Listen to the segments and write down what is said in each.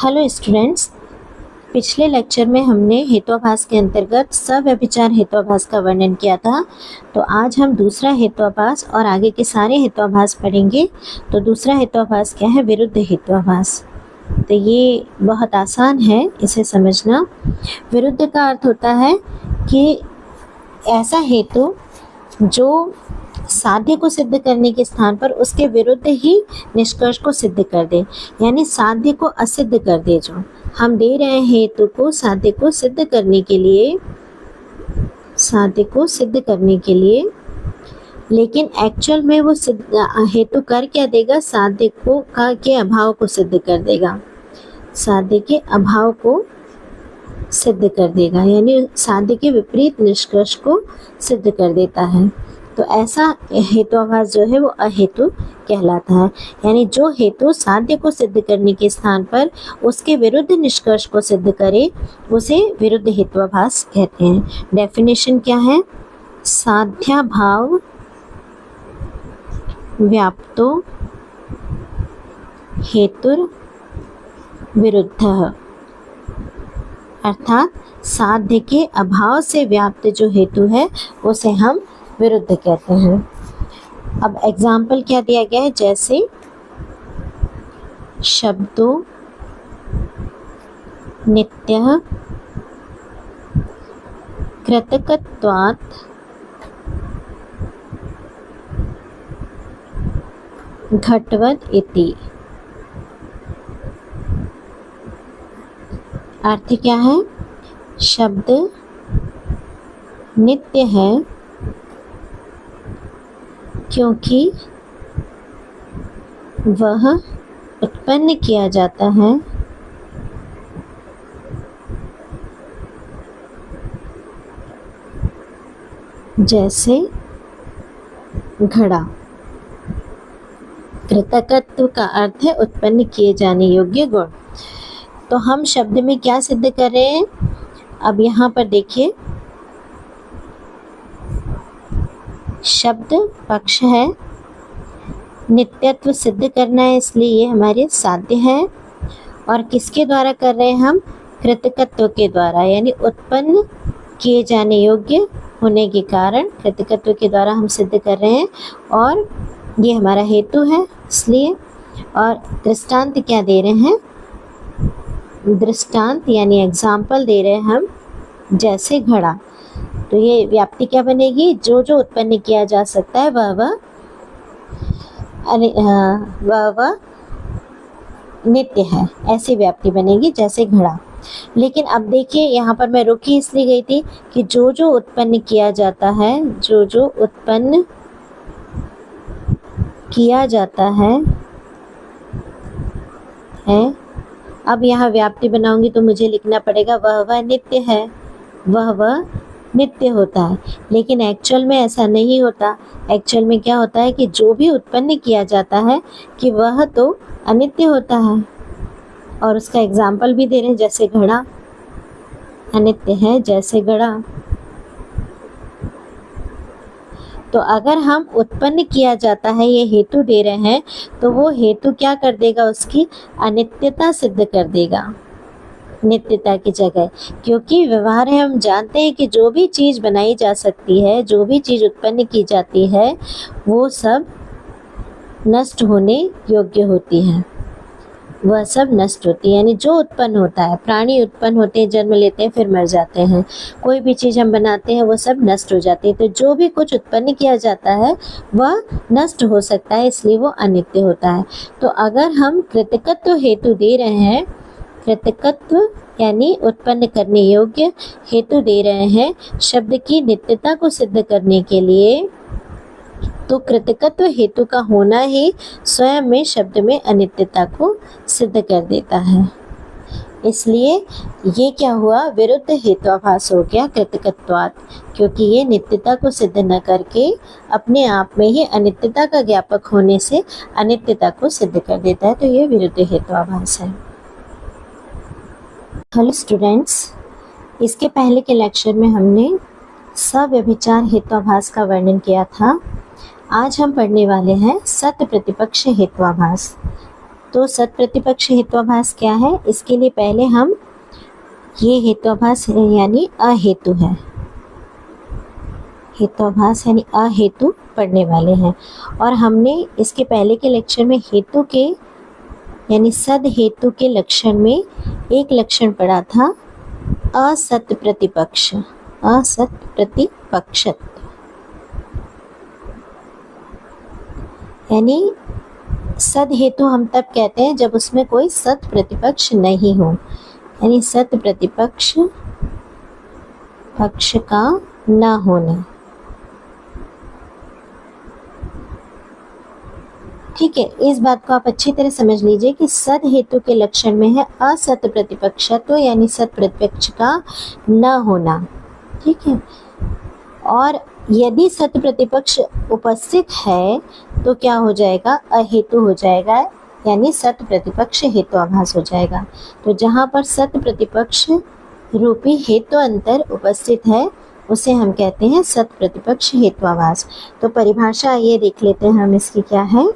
Hello students, पिछले lecture में हमने हेतुआभास के अंतर्गत सव्यभिचार हेतुआभास का वर्णन किया था। तो आज हम दूसरा हेतुआभास और आगे के सारे हेतुआभास पढ़ेंगे। तो दूसरा हेतुआभास क्या है? विरुद्ध हेतुआभास। तो ये बहुत आसान है इसे समझना। विरुद्ध का अर्थ होता है कि ऐसा हेतु जो साध्य को सिद्ध करने के स्थान पर उसके विरुद्ध ही निष्कर्ष को सिद्ध कर दे, यानी साध्य को असिद्ध कर दे। जो हम दे रहे हैं हेतु को साध्य को सिद्ध करने के लिए, लेकिन एक्चुअल में वो हेतु कर क्या देगा? साध्य को के अभाव को सिद्ध कर देगा, साध्य के अभाव को सिद्ध कर देगा, यानी साध्य के विपरीत निष्कर्ष को सिद्ध कर देता है। तो ऐसा हेतुआभास जो है वो अहेतु कहलाता है, यानी जो हेतु साध्य को सिद्ध करने के स्थान पर उसके विरुद्ध निष्कर्ष को सिद्ध करे उसे विरुद्ध हेतुआभास कहते हैं। डेफिनेशन क्या है? साध्याभाव व्याप्तो हेतुर विरुद्धः, अर्थात साध्य के अभाव से व्याप्त जो हेतु है उसे हम विरुद्ध कहते हैं। अब एग्जाम्पल क्या दिया गया है? जैसे शब्दों नित्यः कृतकत्वात् घटवत् इति। अर्थ क्या है? शब्द नित्य है क्योंकि वह उत्पन्न किया जाता है जैसे घड़ा। कृतकत्व का अर्थ है उत्पन्न किए जाने योग्य गुण। तो हम शब्द में क्या सिद्ध कर रहे हैं? अब यहाँ पर देखिए, शब्द पक्ष है, नित्यत्व सिद्ध करना है, इसलिए ये हमारे साध्य है। और किसके द्वारा कर रहे हैं हम? कृतकत्व के द्वारा, यानी उत्पन्न किए जाने योग्य होने के कारण कृतकत्व के द्वारा हम सिद्ध कर रहे हैं, और ये हमारा हेतु है इसलिए। और दृष्टांत क्या दे रहे हैं? दृष्टांत यानी एग्जाम्पल दे रहे हैं हम, जैसे घड़ा। तो ये व्याप्ति क्या बनेगी? जो जो उत्पन्न किया जा सकता है वह नित्य है, ऐसी व्याप्ति बनेगी जैसे घड़ा। लेकिन अब देखिए, यहाँ पर मैं रुकी इसलिए गई थी कि जो जो उत्पन्न किया जाता है, जो जो उत्पन्न किया जाता है अब यहाँ व्याप्ति बनाऊंगी तो मुझे लिखना पड़ेगा वह नित्य है, वह नित्य होता है। लेकिन एक्चुअल में ऐसा नहीं होता। एक्चुअल में क्या होता है कि जो भी उत्पन्न किया जाता है कि वह तो अनित्य होता है। और उसका एग्जाम्पल भी दे रहे हैं, जैसे घड़ा अनित्य है, जैसे घड़ा। तो अगर हम उत्पन्न किया जाता है ये हेतु दे रहे हैं तो वो हेतु क्या कर देगा? उसकी अनित्यता सिद्ध कर देगा, नित्यता की जगह। क्योंकि व्यवहार है, हम जानते हैं कि जो भी चीज़ बनाई जा सकती है, जो भी चीज़ उत्पन्न की जाती है, वो सब नष्ट होने योग्य होती है, वह सब नष्ट होती है। यानी जो उत्पन्न होता है, प्राणी उत्पन्न होते हैं, जन्म लेते हैं, फिर मर जाते हैं। कोई भी चीज़ हम बनाते हैं वो सब नष्ट हो जाती है। तो जो भी कुछ उत्पन्न किया जाता है वह नष्ट हो सकता है, इसलिए वो अनित्य होता है। तो अगर हम कृतकत्व हेतु दे रहे हैं, कृतकत्व यानी उत्पन्न करने योग्य हेतु दे रहे हैं शब्द की नित्यता को सिद्ध करने के लिए, तो कृतकत्व हेतु का होना ही स्वयं में शब्द में अनित्यता को सिद्ध कर देता है। इसलिए ये क्या हुआ? विरुद्ध हेतुआभास हो गया कृतकत्वात्, क्योंकि ये नित्यता को सिद्ध न करके अपने आप में ही अनित्यता का ज्ञापक होने से अनित्यता को सिद्ध कर देता है। तो ये विरुद्ध हेतुआभास है। हेलो स्टूडेंट्स, इसके पहले के लेक्चर में हमने सव्यभिचार हेतुआभास का वर्णन किया था। आज हम पढ़ने वाले हैं सत्य प्रतिपक्ष हेतुआभास। तो सत प्रतिपक्ष हेत्वाभास क्या है, इसके लिए पहले हम ये हेत्वाभास यानी अहेतु है, हेत्वाभास यानी अहेतु पढ़ने वाले हैं। और हमने इसके पहले के लेक्चर में हेतु के यानी सद हेतु के लक्षण में एक लक्षण पढ़ा था असत प्रतिपक्ष, असत प्रतिपक्षत्व, यानी सद हेतु हम तब कहते हैं जब उसमें कोई सत प्रतिपक्ष नहीं हो, यानी सत प्रतिपक्ष पक्ष का न होना। ठीक है, इस बात को आप अच्छी तरह समझ लीजिए कि सद हेतु के लक्षण में है असत प्रतिपक्षत्व यानी सत प्रतिपक्ष का न होना। ठीक है, और यदि सत प्रतिपक्ष उपस्थित है तो क्या हो जाएगा, अहेतु हो जाएगा, यानी सत प्रतिपक्ष हेत्वाभास हो जाएगा। तो जहाँ पर सत प्रतिपक्ष रूपी हेतु अंतर उपस्थित है उसे हम कहते हैं सत प्रतिपक्ष हेत्वाभास। तो परिभाषा ये देख लेते हैं हम इसकी क्या है।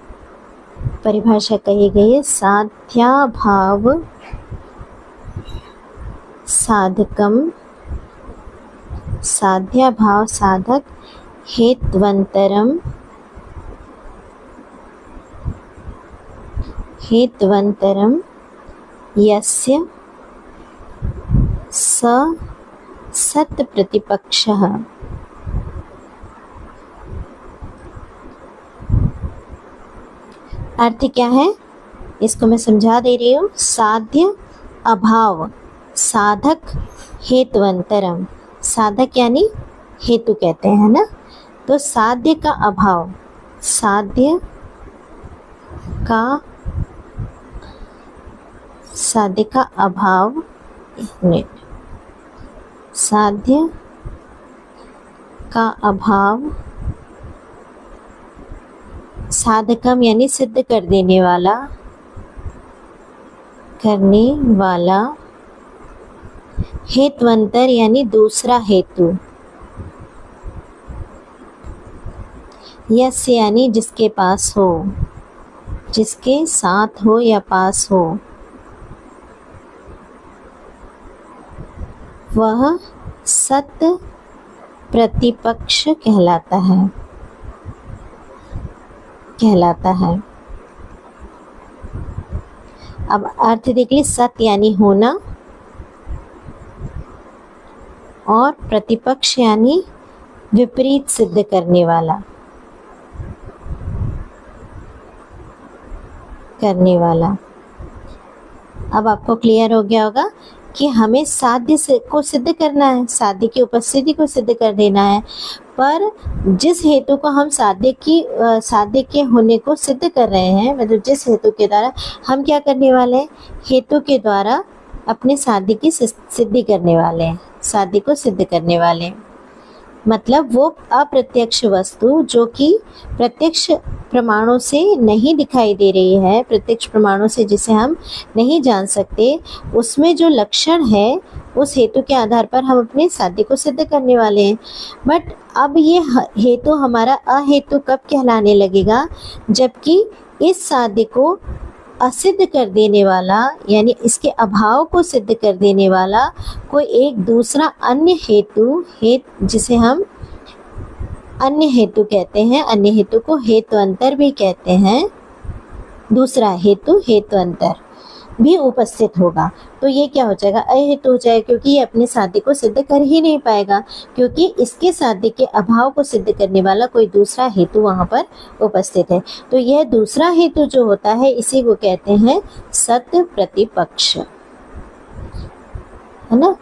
परिभाषा कही गई है साध्याभाव साधकम, साध्याभाव साधक हेत्वंतरम, हेत्वंतरम यस्य स सत प्रतिपक्षः। अर्थ क्या है इसको मैं समझा दे रही हूँ। साध्य अभाव साधक हेत्वंतरम, साधक यानी हेतु कहते हैं ना, तो साध्य का अभाव, साध्य का, साध्य का अभाव, साध्य का अभाव साधकम यानी सिद्ध कर देने वाला, करने वाला, हेत्वंतर यानी दूसरा हेतु, यस यानी जिसके पास हो, जिसके साथ हो या पास हो, वह सत प्रतिपक्ष कहलाता है, कहलाता है। अब अर्थ देख ली, सत यानी होना और प्रतिपक्ष यानी विपरीत सिद्ध करने वाला, करने वाला। अब आपको क्लियर हो गया होगा कि हमें साध्य को सिद्ध करना है, साध्य की उपस्थिति को सिद्ध कर देना है, पर जिस हेतु को हम साध्य के होने को सिद्ध कर रहे हैं, मतलब जिस हेतु के द्वारा हम क्या करने वाले हैं, हेतु के द्वारा अपने साध्य की सिद्धि करने वाले हैं, साध्य को सिद्ध करने वाले हैं। मतलब वो अप्रत्यक्ष वस्तु जो कि प्रत्यक्ष प्रमाणों से नहीं दिखाई दे रही है, प्रत्यक्ष प्रमाणों से जिसे हम नहीं जान सकते, उसमें जो लक्षण है उस हेतु के आधार पर हम अपने साध्य को सिद्ध करने वाले हैं। बट अब ये हेतु हमारा अहेतु कब कहलाने लगेगा, जबकि इस साध्य को असिद्ध कर देने वाला यानी इसके अभाव को सिद्ध कर देने वाला कोई एक दूसरा अन्य हेतु, जिसे हम अन्य हेतु कहते हैं, अन्य हेतु को हेत्वंतर भी कहते हैं, दूसरा हेतु हेत्वंतर भी उपस्थित होगा। तो ये क्या हो जाएगा, अहेतु हो जाएगा, क्योंकि ये अपने साध्य को सिद्ध कर ही नहीं पाएगा, क्योंकि इसके साध्य के अभाव को सिद्ध करने वाला कोई दूसरा हेतु वहाँ पर उपस्थित है। तो यह दूसरा हेतु जो होता है इसी को कहते हैं सत प्रतिपक्ष, है ना।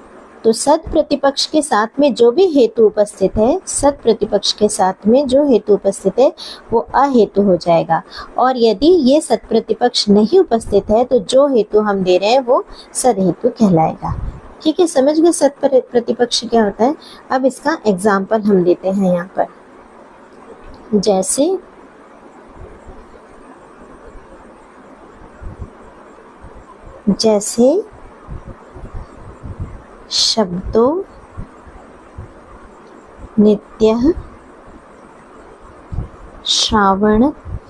तो सत प्रतिपक्ष के साथ में जो भी हेतु उपस्थित है, सत प्रतिपक्ष के साथ में जो हेतु उपस्थित है वो अहेतु हो जाएगा, और यदि ये सत प्रतिपक्ष नहीं उपस्थित है तो जो हेतु हम दे रहे हैं वो सद हेतु कहलाएगा। ठीक है, समझ गए सत प्रतिपक्ष क्या होता है। अब इसका एग्जाम्पल हम लेते हैं यहाँ पर, जैसे शब्दो नित्यः श्रावणत्वात्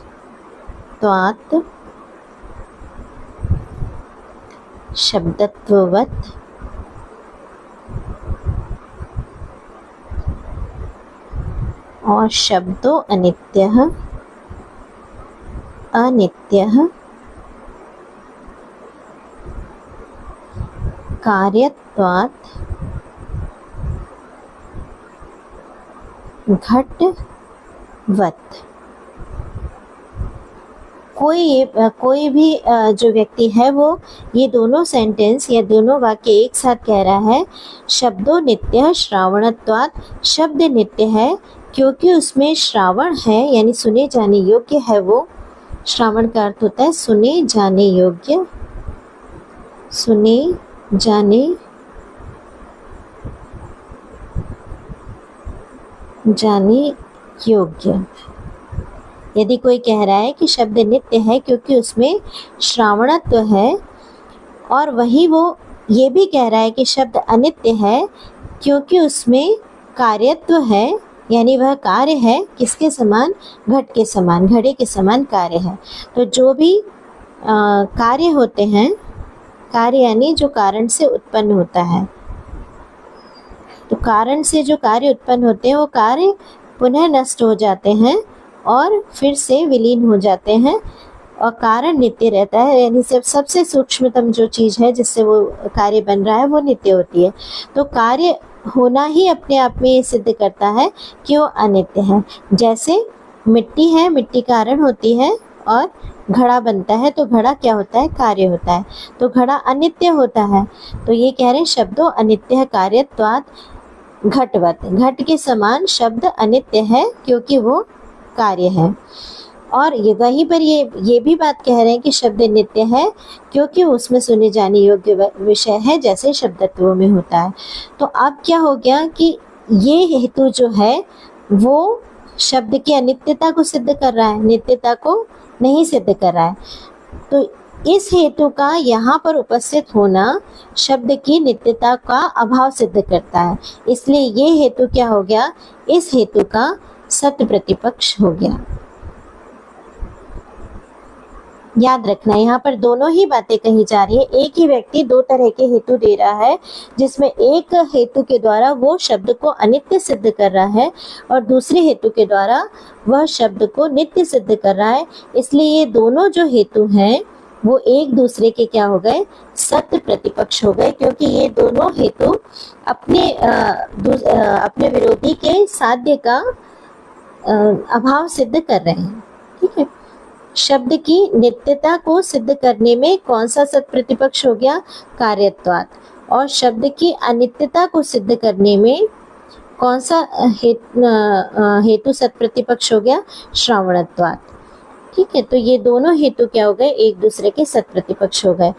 शब्दत्ववत् और शब्दो अनित्यः अनित्यः कार्यत्वात् घटवत्। कोई भी जो व्यक्ति है वो ये दोनों सेंटेंस या दोनों वाक्य एक साथ कह रहा है। शब्दों नित्य श्रावणत्वात्, शब्द नित्य है क्योंकि उसमें श्रावण है यानी सुने जाने योग्य है। वो श्रावण का अर्थ होता है सुने जाने योग्य, सुने जाने योग्य। यदि कोई कह रहा है कि शब्द नित्य है क्योंकि उसमें श्रावणत्व है, और वही वो ये भी कह रहा है कि शब्द अनित्य है क्योंकि उसमें कार्यत्व है, यानी वह कार्य है किसके समान, घट के समान, घड़े के समान कार्य है। तो जो भी कार्य होते हैं, कार्य यानी जो कारण से उत्पन्न होता है, तो कारण से जो कार्य उत्पन्न होते हैं वो कार्य पुनः नष्ट हो जाते हैं और फिर से विलीन हो जाते हैं, और कारण नित्य रहता है। यानी सबसे सूक्ष्मतम जो चीज़ है जिससे वो कार्य बन रहा है वो नित्य होती है। तो कार्य होना ही अपने आप में ये सिद्ध करता है कि वो अनित्य है। जैसे मिट्टी है, मिट्टी कारण होती है और घड़ा बनता है, तो घड़ा क्या होता है, कार्य होता है, तो घड़ा अनित्य होता है। तो ये कह रहे हैं शब्दों अनित्य कार्यत्वात् घटवत्, घट के समान शब्द अनित्य है क्योंकि वो कार्य है। और ये वहीं पर ये भी बात कह रहे हैं कि शब्द नित्य है क्योंकि उसमें सुने जाने योग्य विषय है जैसे शब्दत्वों में होता है। तो अब क्या हो गया कि ये हेतु जो है वो शब्द की अनित्यता को सिद्ध कर रहा है, नित्यता को नहीं सिद्ध कर रहा है। तो इस हेतु का यहाँ पर उपस्थित होना शब्द की नित्यता का अभाव सिद्ध करता है, इसलिए ये हेतु क्या हो गया, इस हेतु का सत्य प्रतिपक्ष हो गया। याद रखना यहाँ पर दोनों ही बातें कही जा रही है। एक ही व्यक्ति दो तरह के हेतु दे रहा है, जिसमें एक हेतु के द्वारा वो शब्द को अनित्य सिद्ध कर रहा है और दूसरे हेतु के द्वारा वह शब्द को नित्य सिद्ध कर रहा है। इसलिए ये दोनों जो हेतु हैं वो एक दूसरे के क्या हो गए, सत्य प्रतिपक्ष हो गए, क्योंकि ये दोनों हेतु अपने विरोधी के साध्य का अभाव सिद्ध कर रहे हैं। ठीक है, शब्द की नित्यता को सिद्ध करने में कौन सा सत प्रतिपक्ष हो गया, कार्यत्वात्, और शब्द की अनित्यता को सिद्ध करने में कौन सा हेतु सत प्रतिपक्ष हो गया, श्रावणत्वात्। ठीक है, तो ये दोनों हेतु क्या हो गए, एक दूसरे के सत प्रतिपक्ष हो गए।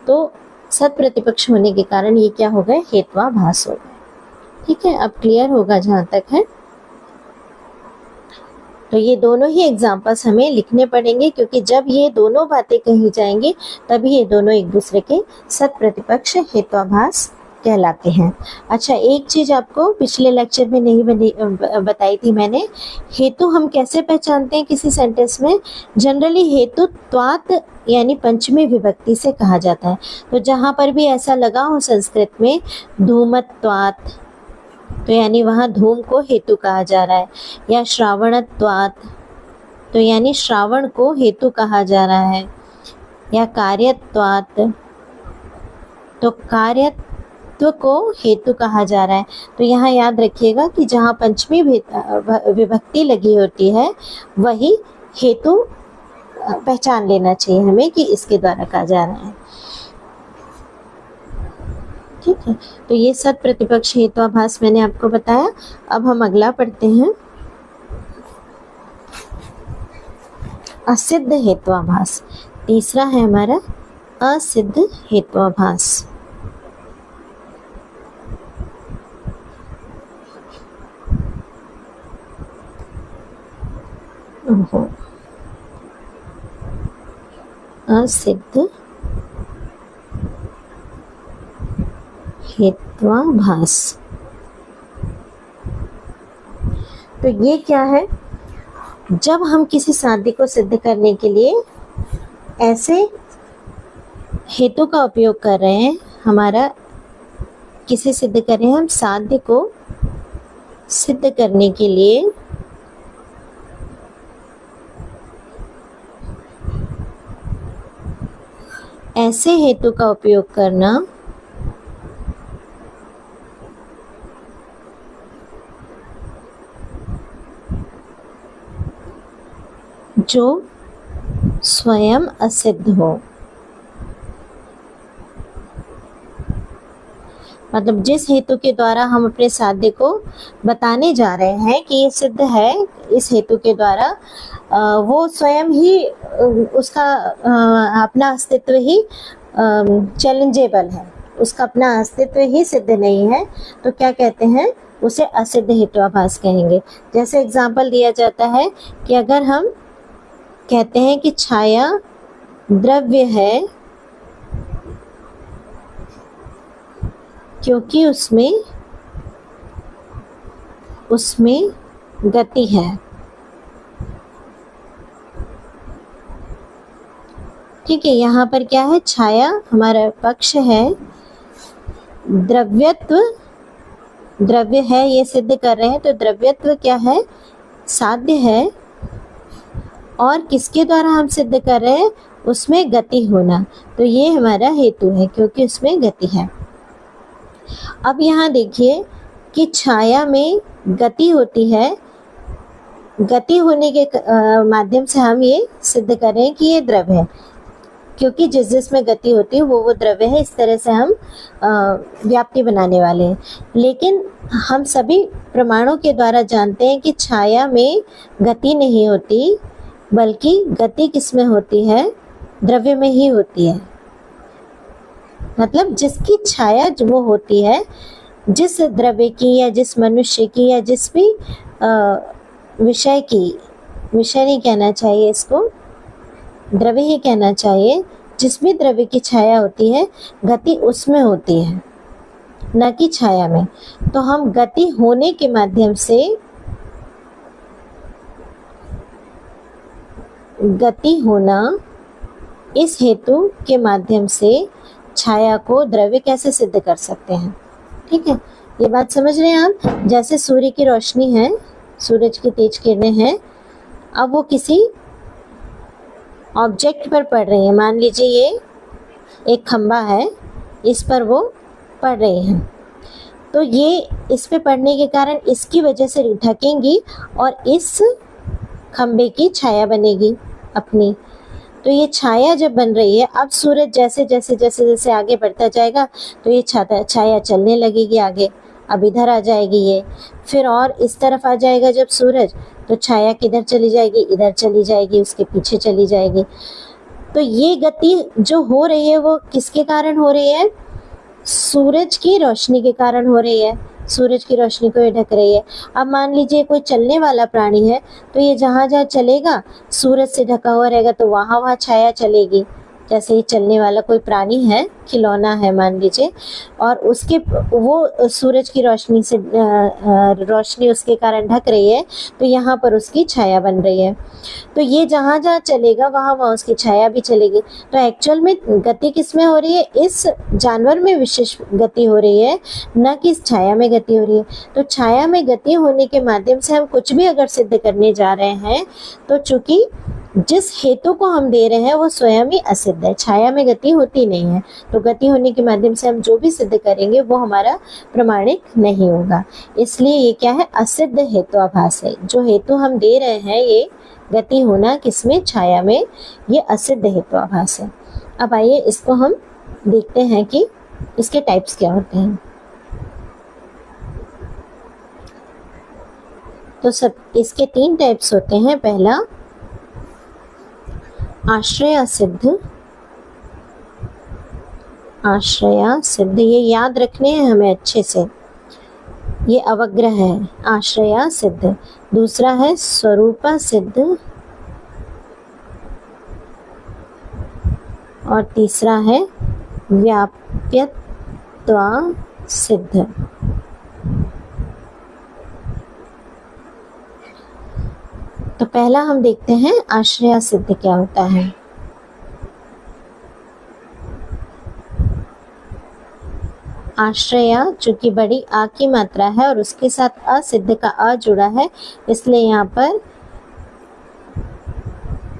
तो सत प्रतिपक्ष होने के कारण ये क्या हो गए, हेत्वाभास हो गए। ठीक है, अब क्लियर होगा जहाँ तक है। तो ये दोनों ही एग्जाम्पल्स हमें लिखने पड़ेंगे, क्योंकि जब ये दोनों बातें कही जाएंगी तभी ये दोनों एक दूसरे के सत प्रतिपक्ष हेत्वाभास कहलाते हैं। अच्छा, एक चीज़ आपको पिछले लेक्चर में नहीं बताई थी मैंने, हेतु हम कैसे पहचानते हैं किसी सेंटेंस में। जनरली हेतु त्वात् यानी पंचमी विभक्ति से कहा जाता है। तो जहाँ पर भी ऐसा लगा हो संस्कृत में धूमत्वात्, तो यानी वहाँ धूम को हेतु कहा जा रहा है, या श्रावणत्वात्, तो यानी श्रावण को हेतु कहा जा रहा है, या कार्यत्वात्, तो कार्यत्व को हेतु कहा जा रहा है। तो यहाँ याद रखिएगा कि जहाँ पंचमी विभक्ति लगी होती है वही हेतु पहचान लेना चाहिए हमें कि इसके द्वारा कहा जा रहा है। ठीक है, तो ये सत प्रतिपक्ष हेत्वाभास मैंने आपको बताया। अब हम अगला पढ़ते हैं, असिद्ध हेत्वाभास। तीसरा है हमारा असिद्ध हेत्वाभास। असिद्ध हेत्वाभास, तो ये क्या है, जब हम किसी साध्य को सिद्ध करने के लिए ऐसे हेतु का उपयोग कर रहे हैं, हमारा किसे सिद्ध कर रहे हैं, हम साध्य को सिद्ध करने के लिए ऐसे हेतु का उपयोग करना जो स्वयं असिद्ध हो। मतलब जिस हेतु के द्वारा हम अपने साध्य को बताने जा रहे हैं कि ये सिद्ध है, इस हेतु के द्वारा वो स्वयं ही उसका अपना अस्तित्व ही चैलेंजेबल है, उसका अपना अस्तित्व ही सिद्ध नहीं है, तो क्या कहते हैं, उसे असिद्ध हेतुआभास कहेंगे। जैसे एग्जाम्पल दिया जाता है कि अगर हम कहते हैं कि छाया द्रव्य है क्योंकि उसमें गति है। ठीक है, यहाँ पर क्या है, छाया हमारा पक्ष है, द्रव्यत्व द्रव्य है, ये सिद्ध कर रहे हैं, तो द्रव्यत्व क्या है, साध्य है, और किसके द्वारा हम सिद्ध कर रहे हैं, उसमें गति होना, तो ये हमारा हेतु है क्योंकि उसमें गति है। अब यहाँ देखिए कि छाया में गति होती है, गति होने के माध्यम से हम ये सिद्ध कर रहे हैं कि ये द्रव्य है, क्योंकि जिसमें गति होती है वो द्रव्य है। इस तरह से हम व्याप्ति बनाने वाले हैं। लेकिन हम सभी प्रमाणों के द्वारा जानते हैं कि छाया में गति नहीं होती, बल्कि गति किसमें होती है, द्रव्य में ही होती है। मतलब जिसकी छाया जो वो होती है, जिस द्रव्य की या जिस मनुष्य की या जिस भी विषय की, विषय नहीं कहना चाहिए इसको, द्रव्य ही कहना चाहिए, जिस भी द्रव्य की छाया होती है गति उसमें होती है, न कि छाया में। तो हम गति होने के माध्यम से, गति होना इस हेतु के माध्यम से छाया को द्रव्य कैसे सिद्ध कर सकते हैं। ठीक है, ये बात समझ रहे हैं आप। जैसे सूर्य की रोशनी है, सूरज की तेज किरणें हैं, अब वो किसी ऑब्जेक्ट पर पड़ रही है, मान लीजिए ये एक खंबा है, इस पर वो पड़ रही हैं, तो ये इस पे पड़ने के कारण इसकी वजह से ढकेंगी और इस खंबे की छाया बनेगी अपनी। तो ये छाया जब बन रही है, अब सूरज जैसे जैसे जैसे जैसे आगे बढ़ता जाएगा तो ये छाया चलने लगेगी आगे, अब इधर आ जाएगी ये, फिर और इस तरफ आ जाएगा जब सूरज, तो छाया किधर चली जाएगी, इधर चली जाएगी, उसके पीछे चली जाएगी। तो ये गति जो हो रही है वो किसके कारण हो रही है, सूरज की रोशनी के कारण हो रही है, सूरज की रोशनी को ये ढक रही है। अब मान लीजिए कोई चलने वाला प्राणी है, तो ये जहाँ जहाँ चलेगा सूरज से ढका हुआ रहेगा, तो वहाँ वहाँ छाया चलेगी। जैसे ये चलने वाला कोई प्राणी है, खिलौना है मान लीजिए, और उसके वो सूरज की रोशनी से रोशनी उसके कारण ढक रही है, तो यहाँ पर उसकी छाया बन रही है। तो ये जहाँ जहाँ चलेगा वहाँ वहाँ उसकी छाया भी चलेगी। तो एक्चुअल में गति किस में हो रही है, इस जानवर में विशेष गति हो रही है, न कि इस छाया में गति हो रही है। तो छाया में गति होने के माध्यम से हम कुछ भी अगर सिद्ध करने जा रहे हैं, तो चूंकि जिस हेतु को हम दे रहे हैं वो स्वयं ही असिद्ध है, छाया में गति होती नहीं है, तो गति होने के माध्यम से हम जो भी सिद्ध करेंगे वो हमारा प्रमाणिक नहीं होगा। इसलिए ये क्या है, असिद्ध हेतुआभास है। जो हेतु हम दे रहे हैं ये गति होना किसमें, छाया में, ये असिद्ध हेतुआभास है। अब आइए इसको हम देखते हैं कि इसके टाइप्स क्या होते हैं। तो सब इसके 3 टाइप्स होते हैं। पहला आश्रय सिद्ध, आश्रय सिद्ध, ये याद रखने हैं हमें अच्छे से, ये अवग्रह है, आश्रय सिद्ध। दूसरा है स्वरूप सिद्ध, और तीसरा है व्याप्यत्व सिद्ध। तो पहला हम देखते हैं आश्रय सिद्ध क्या होता है। आश्रया चूंकि बड़ी आ की मात्रा है और उसके साथ असिद्ध का अ जुड़ा है, इसलिए यहाँ पर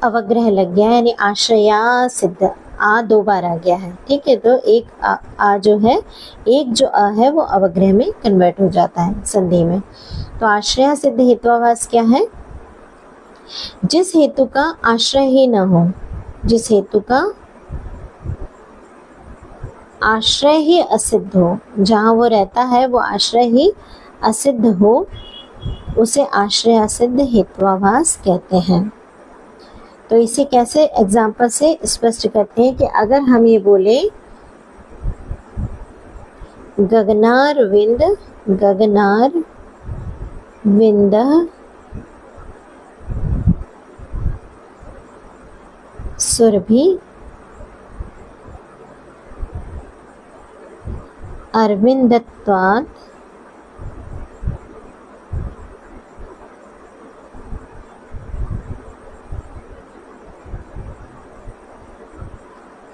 अवग्रह लग गया है, यानी आश्रया सिद्ध, आ दो बार आ गया है। ठीक है, तो एक आ जो है, एक जो अ है वो अवग्रह में कन्वर्ट हो जाता है संधि में। तो आश्रया सिद्ध हेत्वाभास क्या है? जिस हेतु का आश्रय ही न हो, जिस हेतु का आश्रय ही असिद्ध हो, जहाँ वो रहता है वो आश्रय ही असिद्ध हो, उसे आश्रय असिद्ध हेत्वाभास कहते हैं। तो इसे कैसे एग्जाम्पल से स्पष्ट करते हैं कि अगर हम ये बोले गगनार विंद, गगनार विंद सुरभि अरविंदत्वात्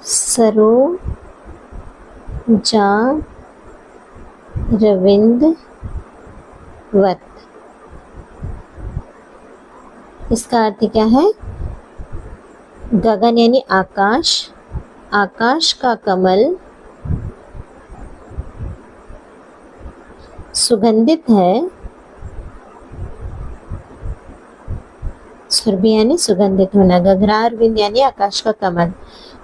सरोजारविंदवत्। इसका अर्थ क्या है? गगन यानी आकाश, आकाश का कमल सुगंधित है, सुरभि यानी सुगंधित होना, गगनार विंद यानी आकाश का कमल,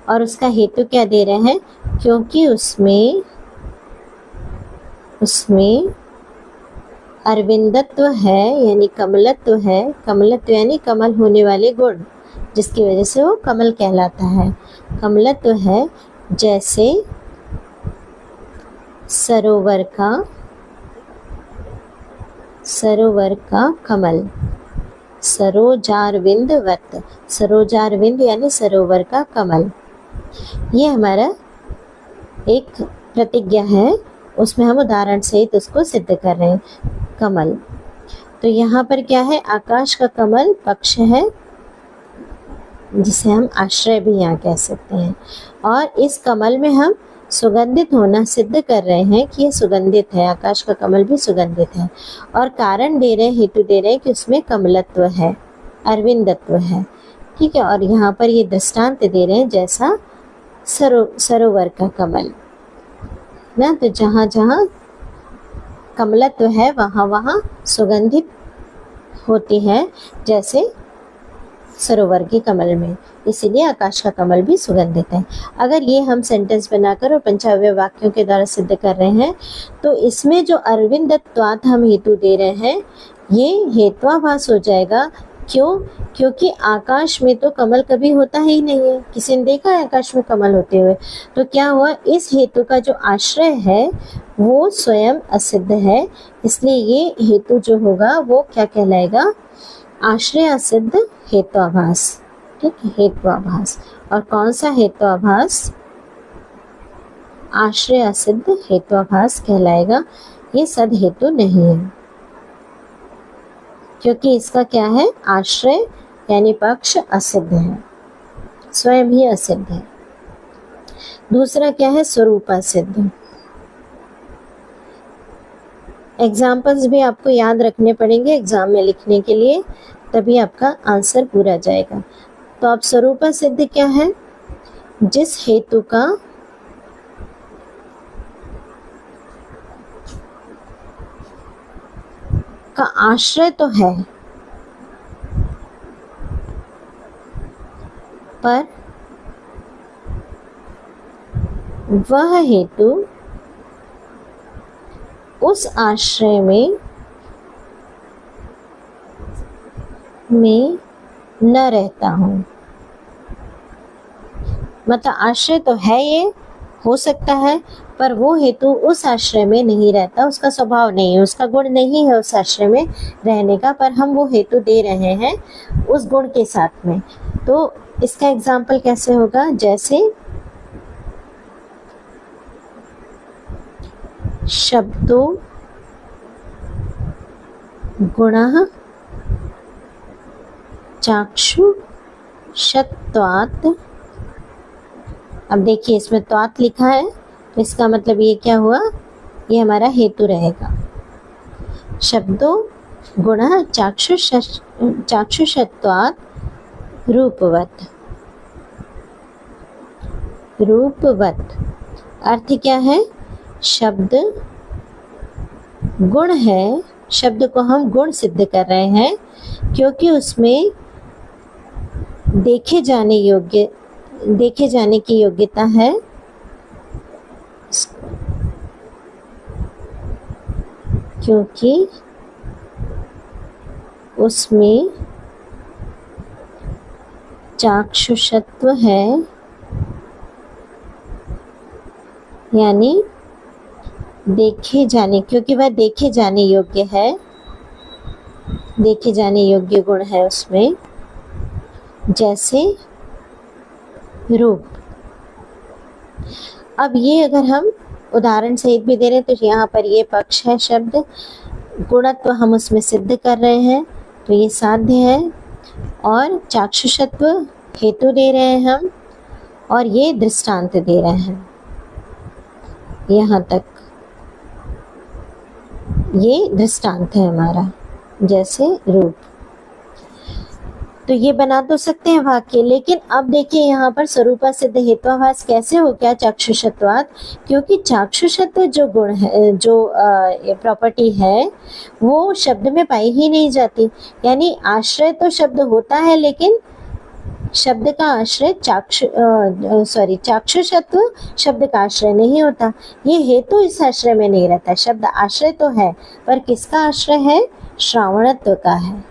और उसका हेतु क्या दे रहे हैं? क्योंकि उसमें अरविंदत्व है, यानी कमलत्व है, कमलत्व यानी कमल होने वाले गुण, जिसकी वजह से वो कमल कहलाता है। कमलत्व है, जैसे सरोवर का कमल, सरोजारविंदवत्, सरोजारविंद यानी सरोवर का कमल। ये हमारा एक प्रतिज्ञा है, उसमें हम उदाहरण सहित उसको सिद्ध कर रहे हैं, कमल। तो यहाँ पर क्या है? आकाश का कमल पक्ष है, जिसे हम आश्रय भी यहाँ कह सकते हैं, और इस कमल में हम सुगंधित होना सिद्ध कर रहे हैं कि ये सुगंधित है, आकाश का कमल भी सुगंधित है, और कारण दे रहे हैं, हेतु दे रहे हैं कि उसमें कमलत्व है, अरविंदत्व है। ठीक है, और यहाँ पर ये दृष्टांत दे रहे हैं जैसा सरोवर का कमल ना, तो जहाँ जहाँ कमलत्व है वहाँ वहाँ सुगंधित होती है, जैसे सरोवर के कमल में, इसीलिए आकाश का कमल भी सुगंधित है। अगर ये हम सेंटेंस बनाकर और पंचावय वाक्यों के द्वारा सिद्ध कर रहे हैं, तो इसमें जो अरविंदत्वात् हम हेतु दे रहे हैं, ये हेत्वाभास हो जाएगा। क्यों? क्योंकि आकाश में तो कमल कभी होता ही नहीं है, किसी ने देखा है आकाश में कमल होते हुए? तो क्या हुआ? इस हेतु का जो आश्रय है वो स्वयं असिद्ध है, इसलिए ये हेतु जो होगा वो क्या कहलाएगा? आश्रय असिद्ध हेत्वाभास। ठीक है, हेत्वाभास। और कौन सा हेत्वाभास? आश्रय असिद्ध हेत्वाभास कहलाएगा। ये सद हेतु नहीं है, क्योंकि इसका क्या है? आश्रय यानी पक्ष असिद्ध है, स्वयं ही असिद्ध है। दूसरा क्या है? स्वरूप असिद्ध। एग्जाम्पल्स भी आपको याद रखने पड़ेंगे एग्जाम में लिखने के लिए, तभी आपका आंसर पूरा जाएगा। तो अब स्वरूप सिद्ध क्या है? जिस हेतु का आश्रय तो है, पर वह हेतु उस आश्रय में न रहता हूँ। मतलब आश्रय तो है, ये हो सकता है, पर वो हेतु उस आश्रय में नहीं रहता, उसका स्वभाव नहीं है, उसका गुण नहीं है उस आश्रय में रहने का, पर हम वो हेतु दे रहे हैं उस गुण के साथ में। तो इसका एग्जाम्पल कैसे होगा? जैसे शब्दों गुणः चाक्षुषत्वात्। अब देखिए इसमें त्वात् लिखा है, तो इसका मतलब ये क्या हुआ? ये हमारा हेतु रहेगा। शब्दों गुणः चाक्षुषत्वात् रूपवत्। रूपवत् अर्थ क्या है? शब्द गुण है, शब्द को हम गुण सिद्ध कर रहे हैं क्योंकि उसमें देखे जाने की योग्यता है। क्योंकि उसमें चाक्षुषत्व है, यानी देखे जाने, क्योंकि वह देखे जाने योग्य है, देखे जाने योग्य गुण है उसमें, जैसे रूप। अब ये अगर हम उदाहरण सहित भी दे रहे हैं तो यहाँ पर ये पक्ष है, शब्द गुणत्व हम उसमें सिद्ध कर रहे हैं तो ये साध्य है, और चाक्षुषत्व हेतु दे रहे हैं हम, और ये दृष्टांत दे रहे हैं। यहाँ तक ये दृष्टांत है हमारा, जैसे रूप। तो ये बना तो सकते हैं वाक्य, लेकिन अब देखिए यहाँ पर स्वरूपा सिद्ध हेत्वाभास कैसे हो गया चाक्षुषत्वात्, क्योंकि चाक्षुषत्व जो गुण है, जो प्रॉपर्टी है, वो शब्द में पाई ही नहीं जाती। यानी आश्रय तो शब्द होता है, लेकिन शब्द का आश्रय चाक्षुषत्व शब्द का आश्रय नहीं होता। ये हेतु इस आश्रय में नहीं रहता। शब्द आश्रय तो है, पर किसका आश्रय है? श्रावणत्व का है।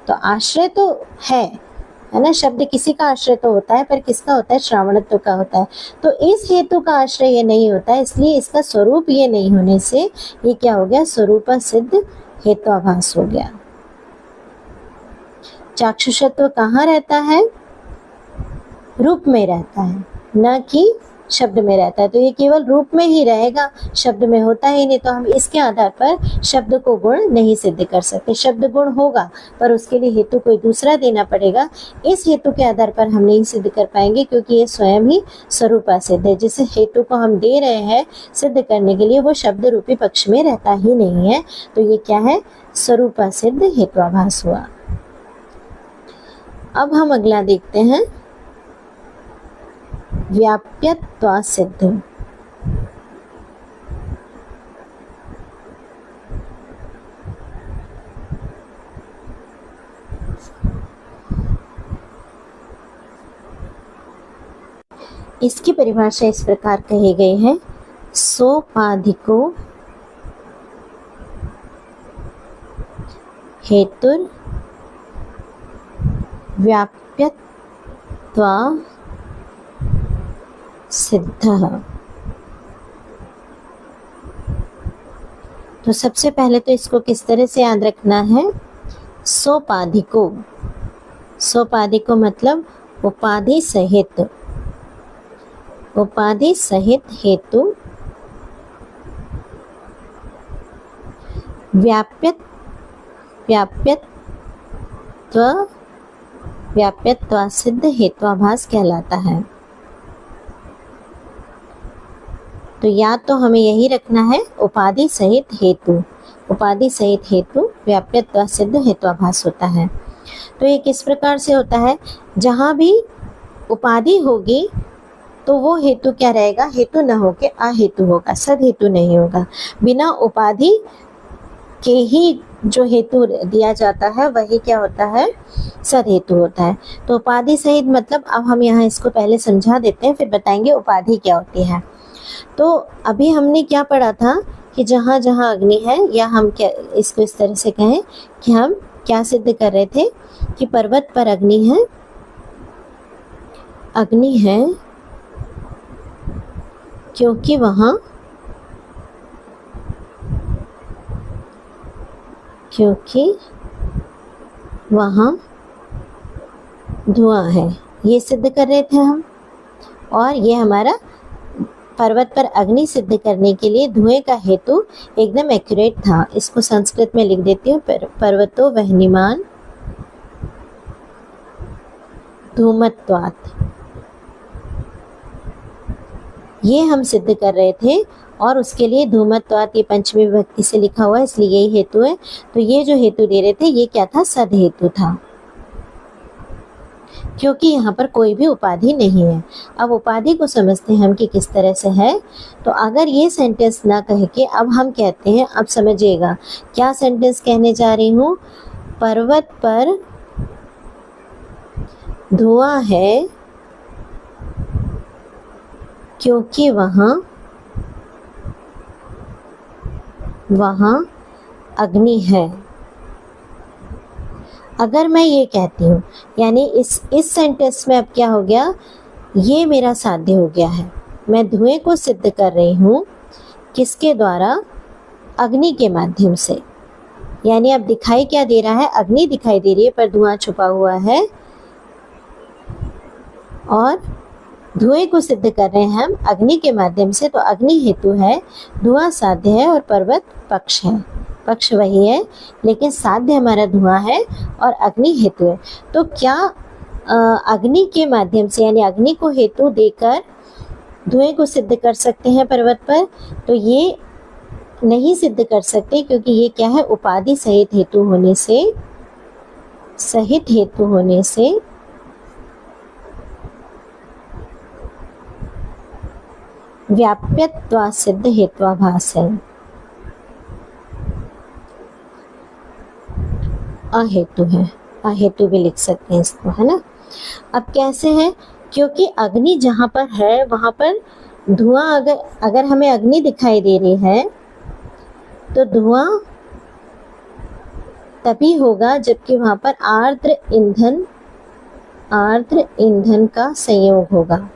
तो आश्रय तो है ना, शब्द किसी का आश्रय तो होता है, पर किसका होता है? श्रावणत्व का होता है। तो इस हेतु का आश्रय ये नहीं होता है, इसलिए इसका स्वरूप ये नहीं होने से ये क्या हो गया? स्वरूप सिद्ध हेत्वाभास हो गया। चाक्षुषत्व कहाँ रहता है? रूप में रहता है, न कि शब्द में रहता है। तो ये केवल रूप में ही रहेगा, शब्द में होता ही नहीं। तो हम इसके आधार पर शब्द को गुण नहीं सिद्ध कर सकते। शब्द गुण होगा, पर उसके लिए हेतु कोई दूसरा देना पड़ेगा। इस हेतु के आधार पर हम नहीं सिद्ध कर पाएंगे, क्योंकि ये स्वयं ही स्वरूपा सिद्ध है। जिस हेतु को हम दे रहे हैं सिद्ध करने के लिए, वो शब्द रूपी पक्ष में रहता ही नहीं है। तो ये क्या है? स्वरूपा सिद्ध हेत्वाभास हुआ। अब हम अगला देखते हैं, व्याप्यत्वा सिद्ध। इसकी परिभाषा इस प्रकार कही गई है, सोपाधिको हेतुर व्याप्यत्वा सिद्धः। तो सबसे पहले तो इसको किस तरह से याद रखना है? सोपाधिको। सोपाधिको मतलब उपाधि सहित, उपाधि सहित हेतु व्याप्यत्वा सिद्ध हेत्वाभास कहलाता है। तो या तो हमें यही रखना है, उपाधि सहित हेतु, उपाधि सहित हेतु व्याप्यत्वा सिद्ध हेत्वाभास होता है। तो ये किस प्रकार से होता है? जहाँ भी उपाधि होगी तो वो हेतु क्या रहेगा? हेतु न होके अहेतु होगा, सद हेतु नहीं होगा। बिना उपाधि के ही जो हेतु दिया जाता है वही क्या होता है? सद हेतु होता है। तो उपाधि सहित मतलब, अब हम यहाँ इसको पहले समझा देते हैं, फिर बताएंगे उपाधि क्या होती है। तो अभी हमने क्या पढ़ा था कि जहाँ जहाँ अग्नि है, या हम क्या इसको इस तरह से कहें कि हम क्या सिद्ध कर रहे थे कि पर्वत पर अग्नि है, अग्नि है क्योंकि वहाँ धुआं है, ये सिद्ध कर रहे थे हम। और ये हमारा पर्वत पर अग्नि सिद्ध करने के लिए धुएं का हेतु एकदम एक्यूरेट था। इसको संस्कृत में लिख देती हूँ, पर्वतो वह्निमान धूमत्वात्। ये हम सिद्ध कर रहे थे, और उसके लिए धूमत्वात् ये पंचमी विभक्ति से लिखा हुआ है, इसलिए यही हेतु है। तो ये जो हेतु दे रहे थे ये क्या था, सद हेतु था, क्योंकि यहाँ पर कोई भी उपाधि नहीं है। अब उपाधि को समझते हैं हम कि किस तरह से है। तो अगर ये सेंटेंस ना कह के अब हम कहते हैं, अब समझिएगा क्या सेंटेंस कहने जा रही हूँ। पर्वत पर धुआं है क्योंकि वहाँ अग्नि है। अगर मैं ये कहती हूँ, यानी इस सेंटेंस में अब क्या हो गया, ये मेरा साध्य हो गया है। मैं धुएं को सिद्ध कर रही हूँ, किसके द्वारा, अग्नि के माध्यम से। यानी अब दिखाई क्या दे रहा है, अग्नि दिखाई दे रही है पर धुआं छुपा हुआ है, और धुएं को सिद्ध कर रहे हैं हम अग्नि के माध्यम से। तो अग्नि हेतु है, धुआं साध्य है, और पर्वत पक्ष है। पक्ष वही है लेकिन साध्य हमारा धुआं है और अग्नि हेतु है। तो क्या अग्नि के माध्यम से, यानी अग्नि को हेतु देकर धुएं को सिद्ध कर सकते हैं पर्वत पर? तो ये नहीं सिद्ध कर सकते, क्योंकि ये क्या है, उपाधि सहित हेतु होने से व्याप्यत्वा सिद्ध हेत्वाभास है, अहेतु है। अहेतु भी लिख सकते हैं इसको, है ना। अब कैसे है, क्योंकि अग्नि जहाँ पर है वहाँ पर धुआं, अगर हमें अग्नि दिखाई दे रही है तो धुआं तभी होगा जबकि वहाँ पर आर्द्र ईंधन का संयोग होगा।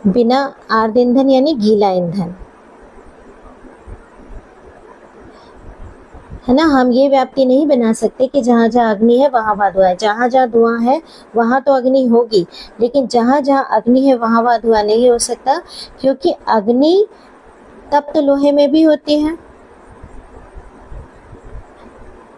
बिना आर्द्र ईंधन यानी गीला ईंधन, है ना। हम ये व्याप्ति नहीं बना सकते कि जहाँ जहाँ अग्नि है वहाँ वहाँ धुआं है। जहाँ जहाँ धुआं है वहाँ तो अग्नि होगी, लेकिन जहाँ जहाँ अग्नि है वहाँ वहाँ धुआं नहीं हो सकता, क्योंकि अग्नि तप्त लोहे में भी होती है।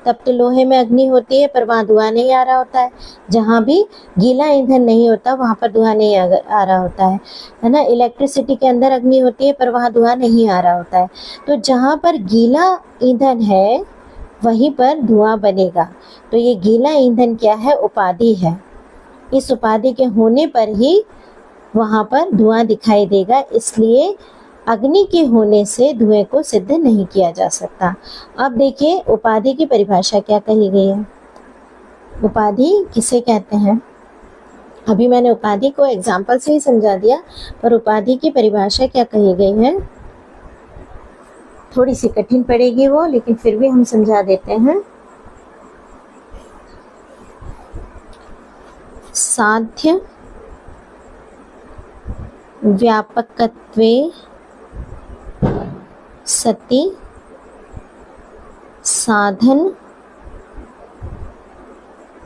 तप्त लोहे में अग्नि होती है पर वहाँ धुआं नहीं आ रहा होता है। जहाँ भी गीला ईंधन नहीं होता वहाँ पर धुआं नहीं आ रहा होता है ना। इलेक्ट्रिसिटी के अंदर अग्नि होती है पर वहाँ धुआं नहीं आ रहा होता है। तो जहाँ पर गीला ईंधन है वहीं पर धुआं बनेगा। तो ये गीला ईंधन क्या है, उपाधि है। इस उपाधि के होने पर ही वहाँ पर धुआं दिखाई देगा, इसलिए अग्नि के होने से धुएं को सिद्ध नहीं किया जा सकता। अब देखिए उपाधि की परिभाषा क्या कही गई है। उपाधि किसे कहते हैं, अभी मैंने उपाधि को एग्जाम्पल से ही समझा दिया, पर उपाधि की परिभाषा क्या कही गई है, थोड़ी सी कठिन पड़ेगी वो, लेकिन फिर भी हम समझा देते हैं। साध्य व्यापकत्वे सति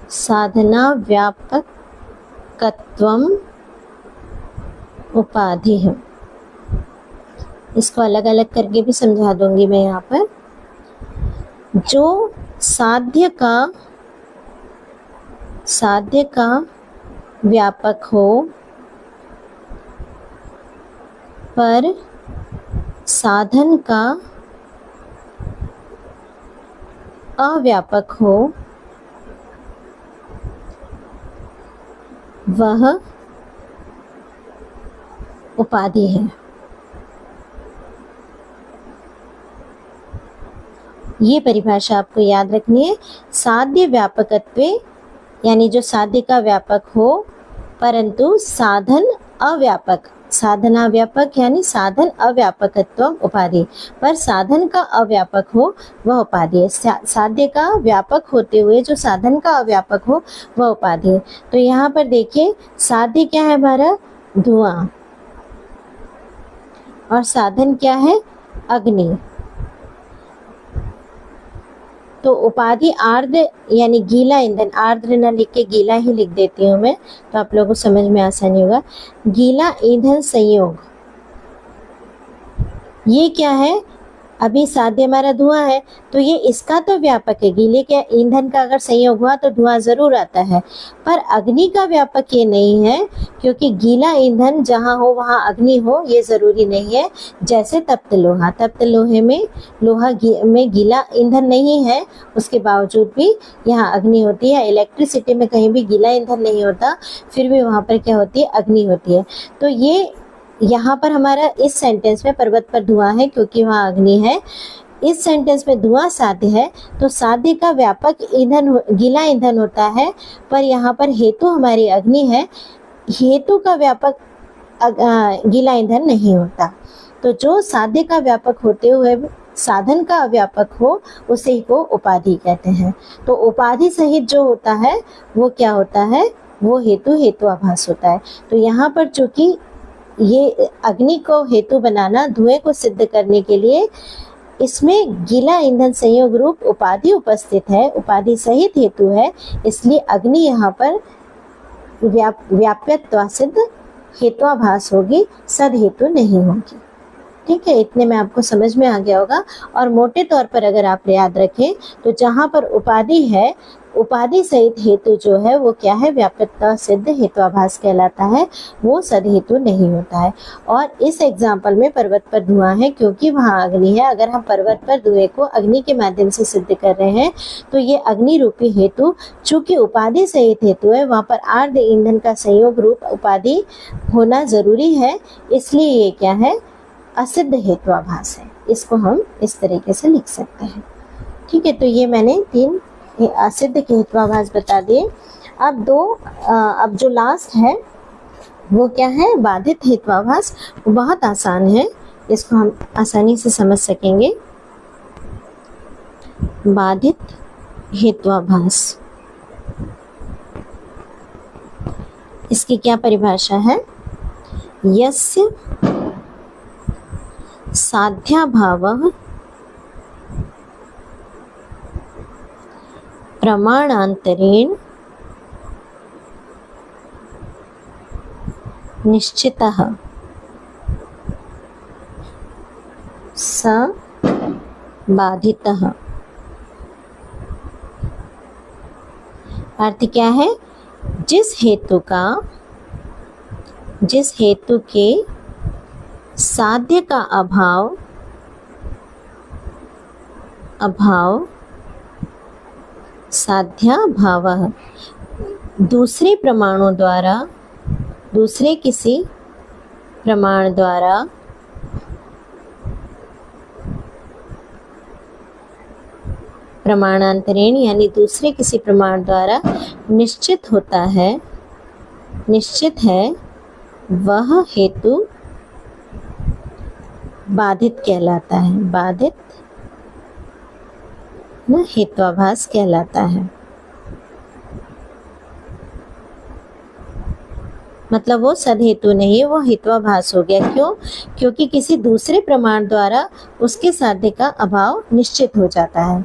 साधना व्यापकत्वम उपाधि है। इसको अलग अलग करके भी समझा दूंगी मैं यहाँ पर। जो साध्य का व्यापक हो पर साधन का अव्यापक हो, वह उपाधि है। ये परिभाषा आपको याद रखनी है। साध्य व्यापकत्वे यानी जो साध्य का व्यापक हो परंतु साधन अव्यापक, साधना व्यापक यानी साधन अव्यापकत्व उपाधि, पर साधन का अव्यापक हो वह उपाधि है। साध्य का व्यापक होते हुए जो साधन का अव्यापक हो वह उपाधि है। तो यहाँ पर देखिए साध्य क्या है हमारा, धुआं, और साधन क्या है, अग्नि। तो उपाधि आर्द्र यानी गीला ईंधन, आर्द्र न लिख के गीला ही लिख देती हूँ मैं, तो आप लोगों को समझ में आसानी होगा। गीला ईंधन संयोग, ये क्या है, अभी साध्य हमारा धुआं है, तो ये इसका तो व्यापक है। गीले के ईंधन का अगर संयोग हुआ तो धुआं जरूर आता है, पर अग्नि का व्यापक ये नहीं है, क्योंकि गीला ईंधन जहाँ हो वहाँ अग्नि हो ये जरूरी नहीं है। जैसे तप्त लोहा, तप्त लोहे में में गीला ईंधन नहीं है, उसके बावजूद भी यहाँ अग्नि होती है। इलेक्ट्रिसिटी में कहीं भी गीला ईंधन नहीं होता, फिर भी वहाँ पर क्या होती है, अग्नि होती है। तो ये यहाँ पर हमारा इस सेंटेंस में पर्वत पर धुआं है क्योंकि वहाँ अग्नि है। इस सेंटेंस में धुआं साध्य है, तो साध्य का व्यापक ईंधन गीला ईंधन होता है, पर यहाँ पर हेतु हमारी अग्नि है, हेतु का व्यापक गीला ईंधन नहीं होता। तो जो साध्य का व्यापक होते हुए साधन का अव्यापक हो उसे को उपाधि कहते हैं। तो उपाधि सहित जो होता है वो क्या होता है, वो हेतु आभास होता है। तो यहाँ पर चूंकि ये अग्नि को हेतु बनाना, धुएं को सिद्ध करने के लिए इसमें गीला ईंधन संयोग रूप उपाधि उपस्थित है, उपाधि सहित हेतु है, इसलिए अग्नि यहाँ पर व्याप्यत्व सिद्ध हेतुआभास होगी, सद हेतु नहीं होगी। ठीक है, इतने में आपको समझ में आ गया होगा। और मोटे तौर पर अगर आप याद रखें तो जहाँ पर उपाधि है, उपाधि सहित हेतु जो है वो क्या है, व्याप्यता सिद्ध हेतुआभास कहलाता है, वो सद हेतु नहीं होता है। और इस एग्जाम्पल में पर्वत पर धुआं है क्योंकि वहाँ अग्नि है। अगर हम पर्वत पर धुएं को अग्नि के माध्यम से सिद्ध कर रहे हैं तो ये अग्नि रूपी हेतु चूंकि उपाधि सहित हेतु है, वहाँ पर आर्ध ईंधन का संयोग रूप उपाधि होना जरूरी है, इसलिए ये क्या है, असिद्ध हेतुआभास है। इसको हम इस तरीके से लिख सकते हैं। ठीक है, तो ये मैंने 3 असिद्ध के हेतुआभास बता दिए। अब जो लास्ट है वो क्या है, बाधित हेतुआभास। बहुत आसान है, इसको हम आसानी से समझ सकेंगे। बाधित हेतुआभास, इसकी क्या परिभाषा है, यस्य साध्याभावः प्रमाणांतरेण निश्चितः स बाधितः। अर्थ क्या है, जिस हेतु के साध्य का अभाव साध्याभावः दूसरे प्रमाणों द्वारा, दूसरे किसी प्रमाण द्वारा प्रमाणांतरेण यानी दूसरे किसी प्रमाण द्वारा निश्चित होता है, निश्चित है, वह हेतु बाधित कहलाता है, बाधित न हेतुआभास कहलाता है। मतलब वो सदहेतु नहीं है, वो हेतुआभास हो गया। क्यों? क्योंकि किसी दूसरे प्रमाण द्वारा उसके साध्य का अभाव निश्चित हो जाता है।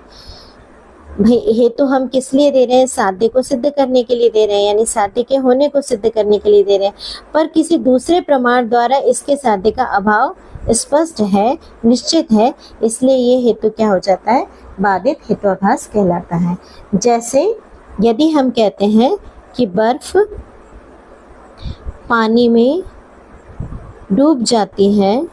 भाई हेतु हम किस लिए दे रहे हैं, साध्य को सिद्ध करने के लिए दे रहे हैं, यानी साध्य के होने को सिद्ध करने के लिए दे रहे हैं, पर किसी दूसरे प्रमाण द्वारा इसके साध्य का अभाव स्पष्ट है, निश्चित है, इसलिए ये हेतु क्या हो जाता है, बाधित हेतुआभास कहलाता है। जैसे यदि हम कहते हैं कि बर्फ पानी में डूब जाती है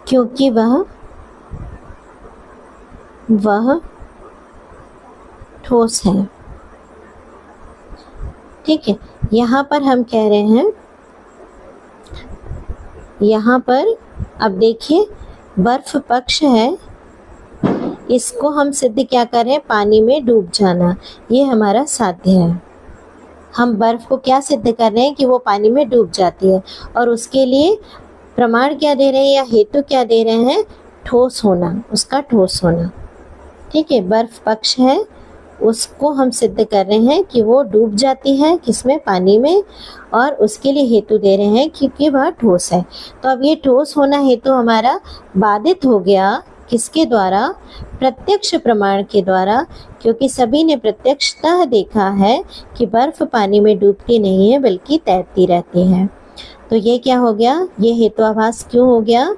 क्योंकि वह ठोस है। ठीक है, यहाँ पर हम कह रहे हैं, यहाँ पर अब देखिए बर्फ पक्ष है, इसको हम सिद्ध क्या कर रहे हैं, पानी में डूब जाना, ये हमारा साध्य है। हम बर्फ को क्या सिद्ध कर रहे हैं कि वो पानी में डूब जाती है, और उसके लिए प्रमाण क्या दे रहे हैं या हेतु क्या दे रहे हैं, ठोस होना, उसका ठोस होना। ठीक है, बर्फ पक्ष है, उसको हम सिद्ध कर रहे हैं कि वो डूब जाती है, किसमें, पानी में, और उसके लिए हेतु दे रहे हैं क्योंकि वह ठोस है। तो अब ये ठोस होना हेतु हमारा बाधित हो गया, किसके द्वारा? प्रत्यक्ष प्रमाण के द्वारा, क्योंकि सभी ने प्रत्यक्षतः देखा है कि बर्फ पानी में डूबती नहीं है बल्कि तैरती रहती है। तो ये क्या हो गया? ये हेतुआभास क्यों हो गया?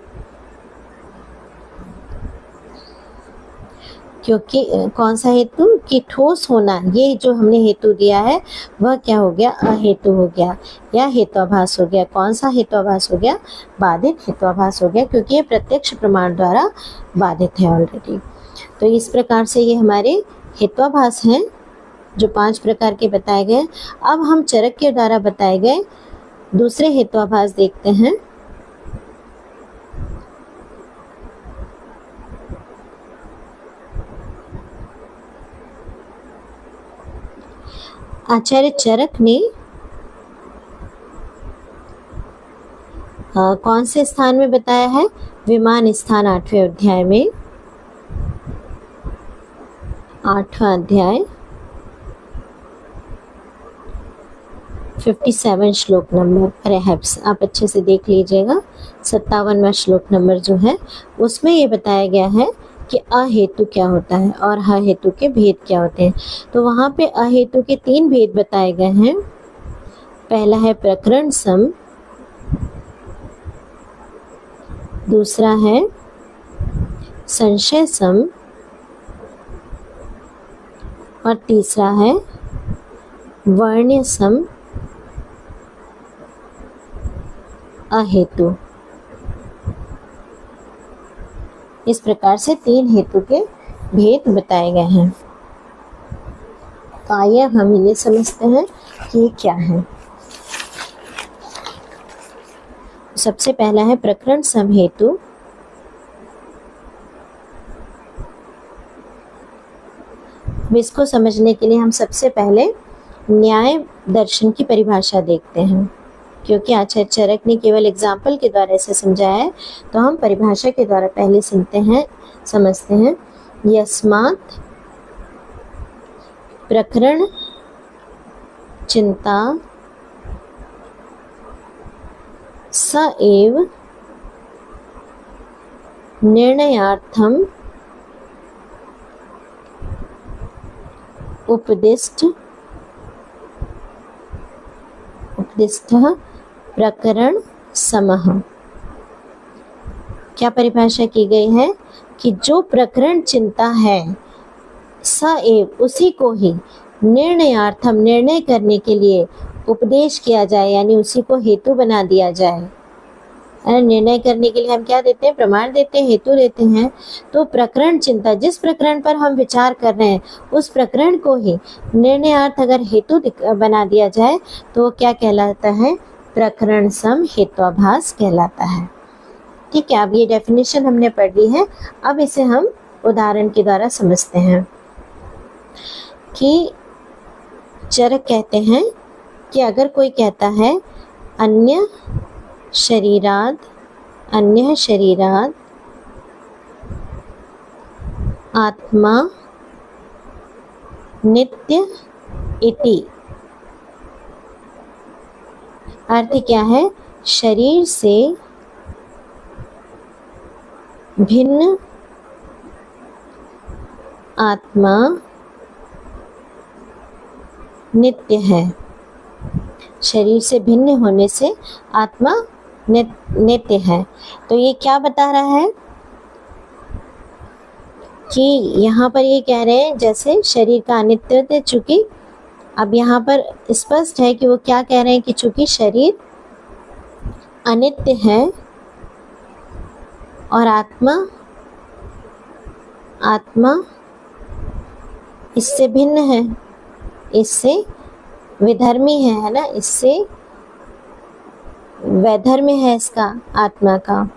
क्योंकि कौन सा हेतु? कि ठोस होना, ये जो हमने हेतु दिया है वह क्या हो गया? अहेतु हो गया या हेतुआभास हो गया। कौन सा हेतुआभास हो गया? बाधित हेतुआभास हो गया, क्योंकि ये प्रत्यक्ष प्रमाण द्वारा बाधित है ऑलरेडी। तो इस प्रकार से ये हमारे हेतुआभास हैं जो 5 प्रकार के बताए गए। अब हम चरक के द्वारा बताए गए दूसरे हेतुआभास देखते हैं। आचार्य चरक ने कौन से स्थान में बताया है? विमान स्थान 8वें अध्याय में, 8वां अध्याय 57 श्लोक नंबर, परहैप्स आप अच्छे से देख लीजिएगा। 57वां श्लोक नंबर जो है उसमें ये बताया गया है कि अहेतु क्या होता है और अहेतु के भेद क्या होते हैं। तो वहाँ पे अहेतु के 3 भेद बताए गए हैं। पहला है प्रकरण सम, दूसरा है संशय सम और तीसरा है वर्ण्य सम अहेतु। इस प्रकार से 3 हेतु के भेद बताए गए हैं। तो आइए हम इन्हें समझते हैं कि ये क्या है। सबसे पहला है प्रकरण सम हेतु। इसको समझने के लिए हम सबसे पहले न्याय दर्शन की परिभाषा देखते हैं, क्योंकि आचार्य चरक ने केवल एग्जाम्पल के द्वारा इसे समझाया है, तो हम परिभाषा के द्वारा पहले समझते हैं। यस्मात् प्रकरण चिंता स एव निर्णयार्थम उपदिष्टः प्रकरण समः। क्या परिभाषा की गई है? कि जो प्रकरण चिंता है स एव, उसी को ही निर्णयार्थम, निर्णय करने के लिए उपदेश किया जाए, यानी उसी को हेतु बना दिया जाए। निर्णय करने के लिए हम क्या देते हैं? प्रमाण देते हैं, हेतु देते हैं। तो प्रकरण चिंता, जिस प्रकरण पर हम विचार कर रहे हैं उस प्रकरण को ही निर्णयार्थ अगर हेतु बना दिया जाए तो वो क्या कहलाता है? प्रकरण सम हेतुआभास कहलाता है। ठीक है, अब ये डेफिनेशन हमने पढ़ ली है। अब इसे हम उदाहरण के द्वारा समझते हैं कि चरक कहते हैं कि अगर कोई कहता है अन्य शरीराद आत्मा नित्य इति, अर्थ क्या है? शरीर से भिन्न आत्मा नित्य है। शरीर से भिन्न होने से आत्मा नित्य है। तो ये क्या बता रहा है? कि यहाँ पर ये कह रहे हैं जैसे शरीर का अनित्य, चूंकि अब यहाँ पर स्पष्ट है कि वो क्या कह रहे हैं कि चूंकि शरीर अनित्य है और आत्मा इससे भिन्न है, इससे विधर्मी है ना, इससे वैधर्म्य है इसका, आत्मा का।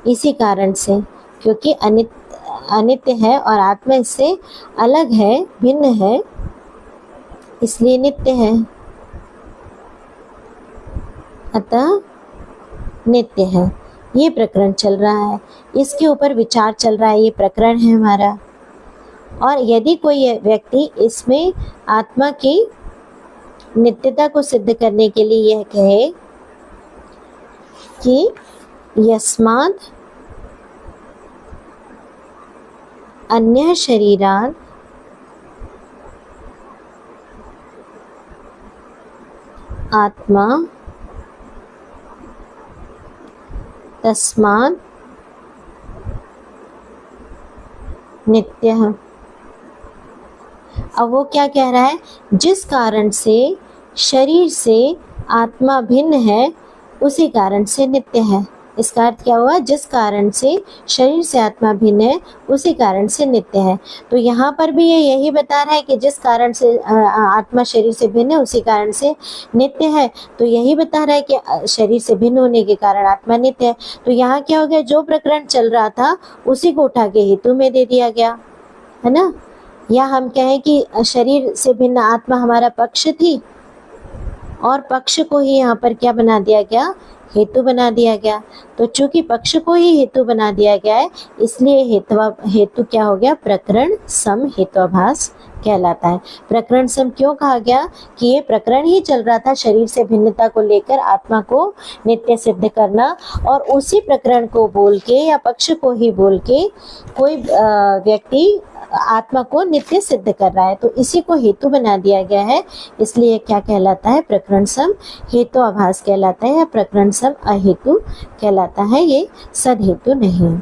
इसी कारण से, क्योंकि अनित्य है और आत्मा इससे अलग है, भिन्न है, इसलिए नित्य है, अतः नित्य है। ये प्रकरण चल रहा है, इसके ऊपर विचार चल रहा है, ये प्रकरण है हमारा। और यदि कोई व्यक्ति इसमें आत्मा की नित्यता को सिद्ध करने के लिए यह कहे कि यस्मात् अन्यः शरीरात् आत्मा तस्मात् नित्यः। अब वो क्या कह रहा है, जिस कारण से शरीर से आत्मा भिन्न है उसी कारण से नित्य है। इसका अर्थ क्या हुआ, जिस कारण से शरीर से आत्मा भिन्न है उसी कारण से नित्य है। तो यहाँ पर भी ये यही बता रहा है कि जिस कारण से आत्मा शरीर से भिन्न है उसी कारण से नित्य है। तो यही बता रहा है कि शरीर से भिन्न होने के कारण आत्मा नित्य है। तो यहाँ क्या हो गया, जो प्रकरण चल रहा था उसी को उठा के हेतु में दे दिया गया, है ना। या हम कहें कि शरीर से भिन्न आत्मा हमारा पक्ष थी और पक्ष को ही यहाँ पर क्या बना दिया गया, हेतु बना दिया गया। तो चूंकि पक्ष को ही हेतु बना दिया गया है इसलिए हेतु क्या हो गया, प्रकरण सम हेत्वाभास कहलाता है। प्रकरण सम क्यों कहा गया कि ये प्रकरण ही चल रहा था शरीर से भिन्नता को लेकर आत्मा को नित्य सिद्ध करना, और उसी प्रकरण को बोल के या पक्ष को ही बोल के कोई व्यक्ति आत्मा को नित्य सिद्ध कर रहा है, तो इसी को हेतु बना दिया गया है। इसलिए क्या कहलाता है, प्रकरण सम हेत्वाभास कहलाता है या प्रकरण सम अहेतु कहलाता है, ये सद हेतु नहीं।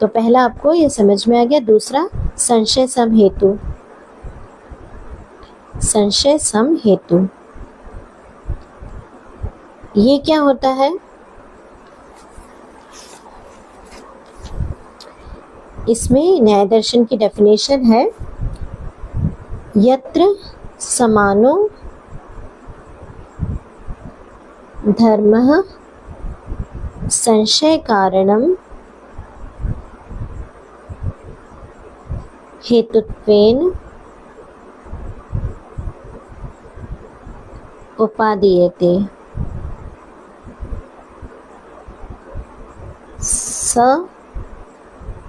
तो पहला आपको ये समझ में आ गया। दूसरा संशय सम हेतु। संशय सम हेतु ये क्या होता है, इसमें न्याय दर्शन की डेफिनेशन है, यत्र समानो धर्मः संशय कारणम हेतुत्वेन उपादीयते स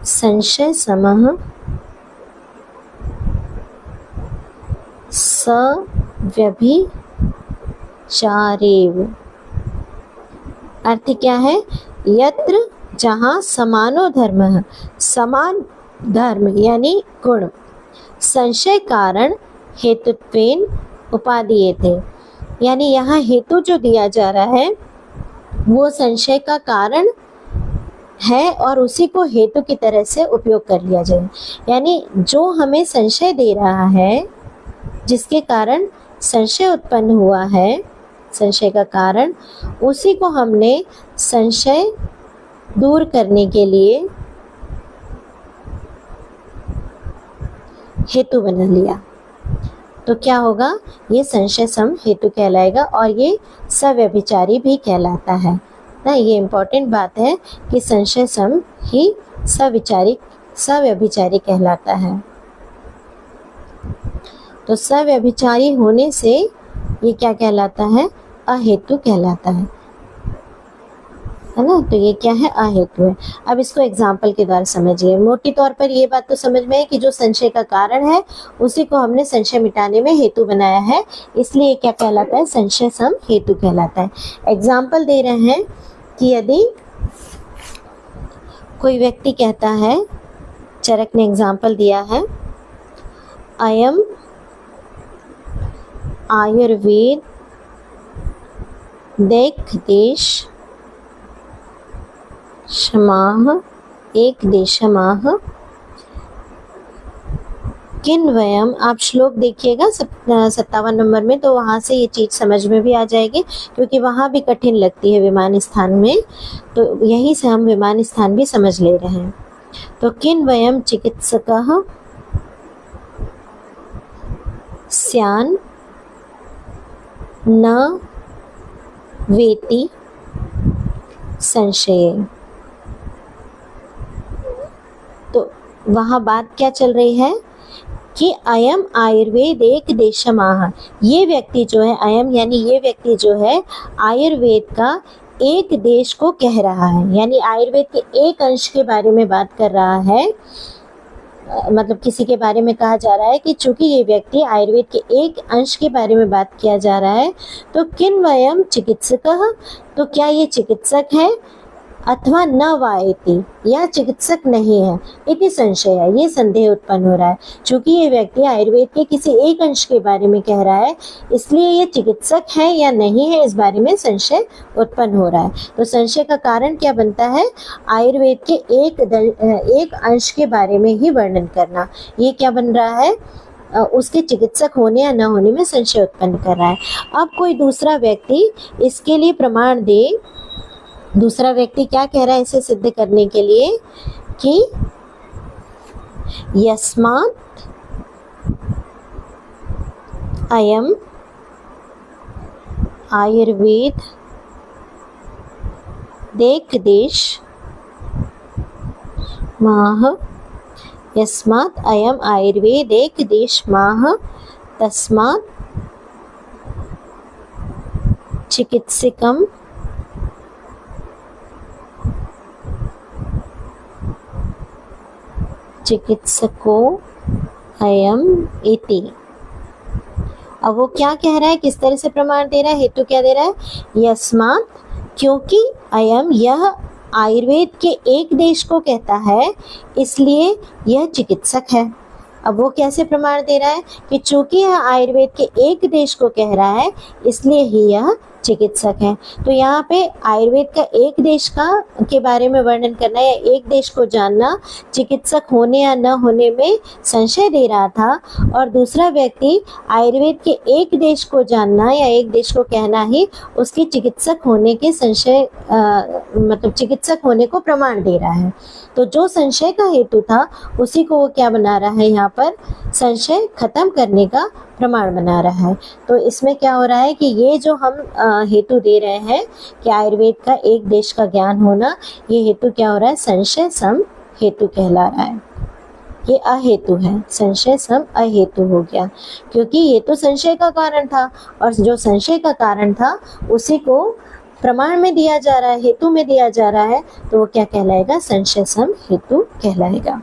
संशय समः सव्यभिचारेव। अर्थ क्या है, यत्र जहाँ समानो धर्म, समान धर्म यानी गुण, संशय कारण हेतुत्वेन उपादीयते, यानी यहाँ हेतु जो दिया जा रहा है वो संशय का कारण है और उसी को हेतु की तरह से उपयोग कर लिया जाए। यानी जो हमें संशय दे रहा है, जिसके कारण संशय उत्पन्न हुआ है, संशय का कारण, उसी को हमने संशय दूर करने के लिए हेतु बना लिया। तो क्या होगा, ये संशय सम हेतु कहलाएगा और ये सव्यभिचारी भी कहलाता है ना। ये इम्पोर्टेंट बात है कि संशय सम ही सव्यभिचारी कहलाता है। तो सव्यभिचारी होने से ये क्या कहलाता है, अहेतु कहलाता है ना। तो ये क्या है, अहेतु है। अब इसको एग्जाम्पल के द्वारा समझिए। मोटी तौर पर ये बात तो समझ में है कि जो संशय का कारण है उसी को हमने संशय मिटाने में हेतु बनाया है, इसलिए क्या कहलाता है, संशय सम हेतु कहलाता है। एग्जाम्पल दे रहे हैं कि यदि कोई व्यक्ति कहता है, चरक ने एग्जाम्पल दिया है, अयम आयुर्वेद देख देश क्षमाह एक देशमाह किन वयम। आप श्लोक देखिएगा 57 नंबर में, तो वहाँ से ये चीज़ समझ में भी आ जाएगी, क्योंकि वहाँ भी कठिन लगती है विमान स्थान में, तो यहीं से हम विमान स्थान भी समझ ले रहे हैं। तो किन वयम चिकित्सकः स्यान् न वेति संशय। तो वहाँ बात क्या चल रही है कि अयम आयुर्वेद एक देशमाह, ये व्यक्ति जो है, अयम यानी ये व्यक्ति जो है आयुर्वेद का एक देश को कह रहा है, यानी आयुर्वेद के एक अंश के बारे में बात कर रहा है। मतलब किसी के बारे में कहा जा रहा है कि चूंकि ये व्यक्ति आयुर्वेद के एक अंश के बारे में बात किया जा रहा है, तो किन वयम चिकित्सकः, तो क्या ये चिकित्सक है, अथवा न वायति, या चिकित्सक नहीं है, इति संशय है, ये संदेह उत्पन्न हो रहा है। चूंकि ये व्यक्ति आयुर्वेद के किसी एक अंश के बारे में कह रहा है, इसलिए ये चिकित्सक है या नहीं है, इस बारे में संशय उत्पन्न हो रहा है। तो संशय का कारण क्या बनता है? आयुर्वेद के एक अंश के बारे में ही वर्णन करना। ये क्या बन रहा है? उसके चिकित्सक होने या न होने में संशय उत्पन्न कर रहा है। अब कोई दूसरा व्यक्ति इसके लिए प्रमाण दे। दूसरा व्यक्ति क्या कह रहा है इसे सिद्ध करने के लिए कि यस्मात् अयम आयुर्वेद देश माह, यस्मात् अयम आयुर्वेद देश माह तस्मात् चिकित्सकम चिकित्सको अयम इति। अब वो क्या कह रहा है, किस तरह से प्रमाण दे रहा है? हेतु क्या दे रहा है? यस्मात्, क्योंकि अयम, यह आयुर्वेद के एक देश को कहता है, इसलिए यह चिकित्सक है। अब वो कैसे प्रमाण दे रहा है कि चूंकि यह आयुर्वेद के एक देश को कह रहा है, इसलिए ही यह चिकित्सक है। तो यहाँ पे आयुर्वेद का एक देश के बारे में वर्णन करना या एक देश को जानना चिकित्सक होने या न होने में संशय दे रहा था, और दूसरा व्यक्ति आयुर्वेद के एक देश को जानना या एक देश को कहना ही उसके चिकित्सक होने के संशय मतलब चिकित्सक होने को प्रमाण दे रहा है। तो जो संशय का हेतु था उसी को वो क्या बना रहा है, यहाँ पर संशय खत्म करने का प्रमाण बना रहा है। तो इसमें क्या हो रहा है कि ये जो हम हेतु दे रहे हैं कि आयुर्वेद का एक देश का ज्ञान होना, ये हेतु क्या हो रहा है? संशय सम हेतु कहला रहा है। ये अहेतु है, संशय सम अहेतु हो गया, क्योंकि ये तो संशय का कारण था, और जो संशय का कारण था उसी को प्रमाण में दिया जा रहा है, हेतु में दिया जा रहा है, तो वो क्या कहलाएगा? संशय सम हेतु कहलाएगा।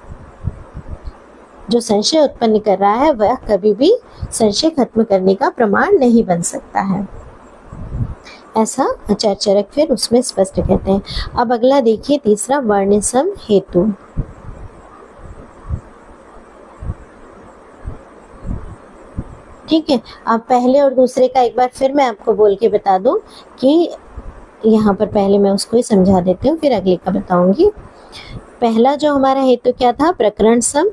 जो संशय उत्पन्न कर रहा है वह कभी भी संशय खत्म करने का प्रमाण नहीं बन सकता है, ऐसा आचार्य चरक फिर उसमें स्पष्ट कहते हैं। अब अगला देखिए, तीसरा वर्णसम हेतु। ठीक है, अब पहले और दूसरे का एक बार फिर मैं आपको बोल के बता दूं कि यहाँ पर पहले मैं उसको ही समझा देती हूँ, फिर अगले का बताऊंगी। पहला जो हमारा हेतु क्या था? प्रकरण सम।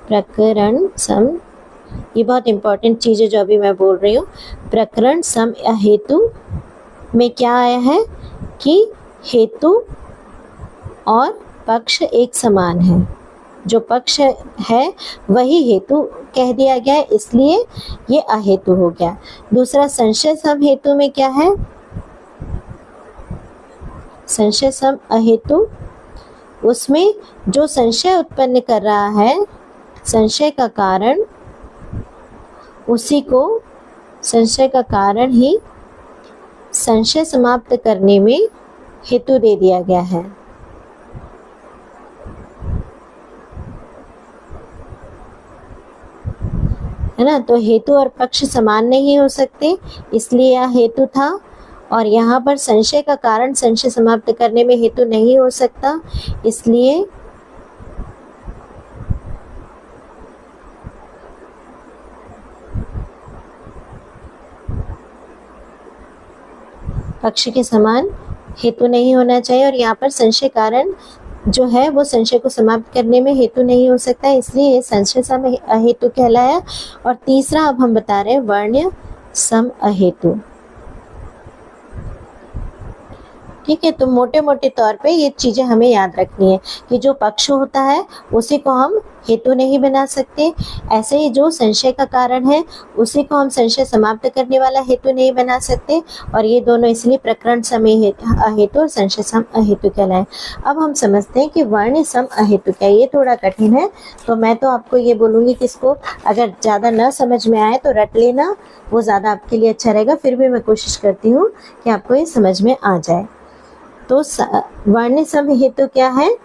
प्रकरण सम, ये बहुत इंपॉर्टेंट चीज़ है जो अभी मैं बोल रही हूँ। प्रकरण सम हेतु में क्या आया है कि हेतु और पक्ष एक समान है, जो पक्ष है वही हेतु कह दिया गया है, इसलिए ये अहेतु हो गया। दूसरा संशय सम हेतु में क्या है? संशय सम अहेतु, उसमें जो संशय उत्पन्न कर रहा है, संशय का कारण, उसी को संशय का कारण ही संशय समाप्त करने में हेतु दे दिया गया है। है ना? तो हेतु और पक्ष समान नहीं हो सकते, इसलिए यह हेतु था। और यहाँ पर संशय का कारण संशय समाप्त करने में हेतु नहीं हो सकता, इसलिए पक्ष के समान हेतु नहीं होना चाहिए, और यहाँ पर संशय कारण जो है वो संशय को समाप्त करने में हेतु नहीं हो सकता, इसलिए संशय सम अहेतु कहलाया। और तीसरा अब हम बता रहे हैं वर्ण सम अहेतु। ठीक है, तो मोटे मोटे तौर पे ये चीज़ें हमें याद रखनी है कि जो पक्ष होता है उसी को हम हेतु नहीं बना सकते, ऐसे ही जो संशय का कारण है उसी को हम संशय समाप्त करने वाला हेतु नहीं बना सकते, और ये दोनों इसलिए प्रकरण सम अहेतु और संशय सम अहेतु कहलाए। अब हम समझते हैं कि वर्ण सम अहेतु क्या, ये थोड़ा कठिन है, तो मैं तो आपको ये बोलूँगी कि इसको अगर ज़्यादा न समझ में आए तो रट लेना, वो ज़्यादा आपके लिए अच्छा रहेगा। फिर भी मैं कोशिश करती हूँ कि आपको ये समझ में आ जाए। तो वर्ण सम हेतु क्या है?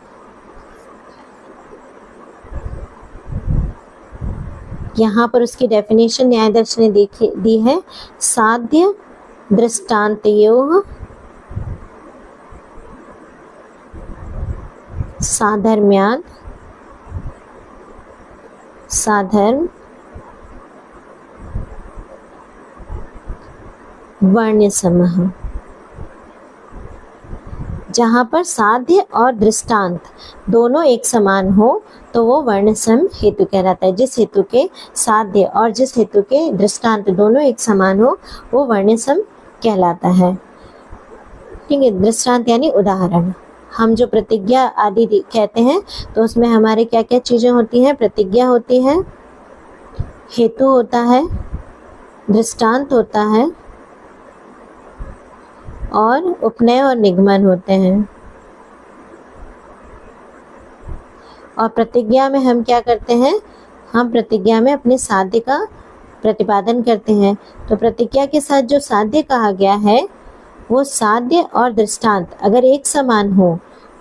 यहाँ पर उसकी डेफिनेशन न्यायाधीश ने दी है। साध्य दृष्टान्तयोः साधर्म्यात् साधर्म वर्ण्य समः। जहाँ पर साध्य और दृष्टांत दोनों एक समान हो तो वो वर्ण सम हेतु कहलाता है। जिस हेतु के साध्य और जिस हेतु के दृष्टांत दोनों एक समान हो वो वर्ण सम कहलाता है। ठीक है, दृष्टांत यानी उदाहरण। हम जो प्रतिज्ञा आदि कहते हैं तो उसमें हमारे क्या क्या चीज़ें होती हैं? प्रतिज्ञा होती है, हेतु होता है, दृष्टांत होता है और उपनय और निगमन होते हैं। और प्रतिज्ञा में हम क्या करते हैं? हम प्रतिज्ञा में अपने साध्य का प्रतिपादन करते हैं। तो प्रतिज्ञा के साथ जो साध्य कहा गया है वो साध्य और दृष्टांत अगर एक समान हो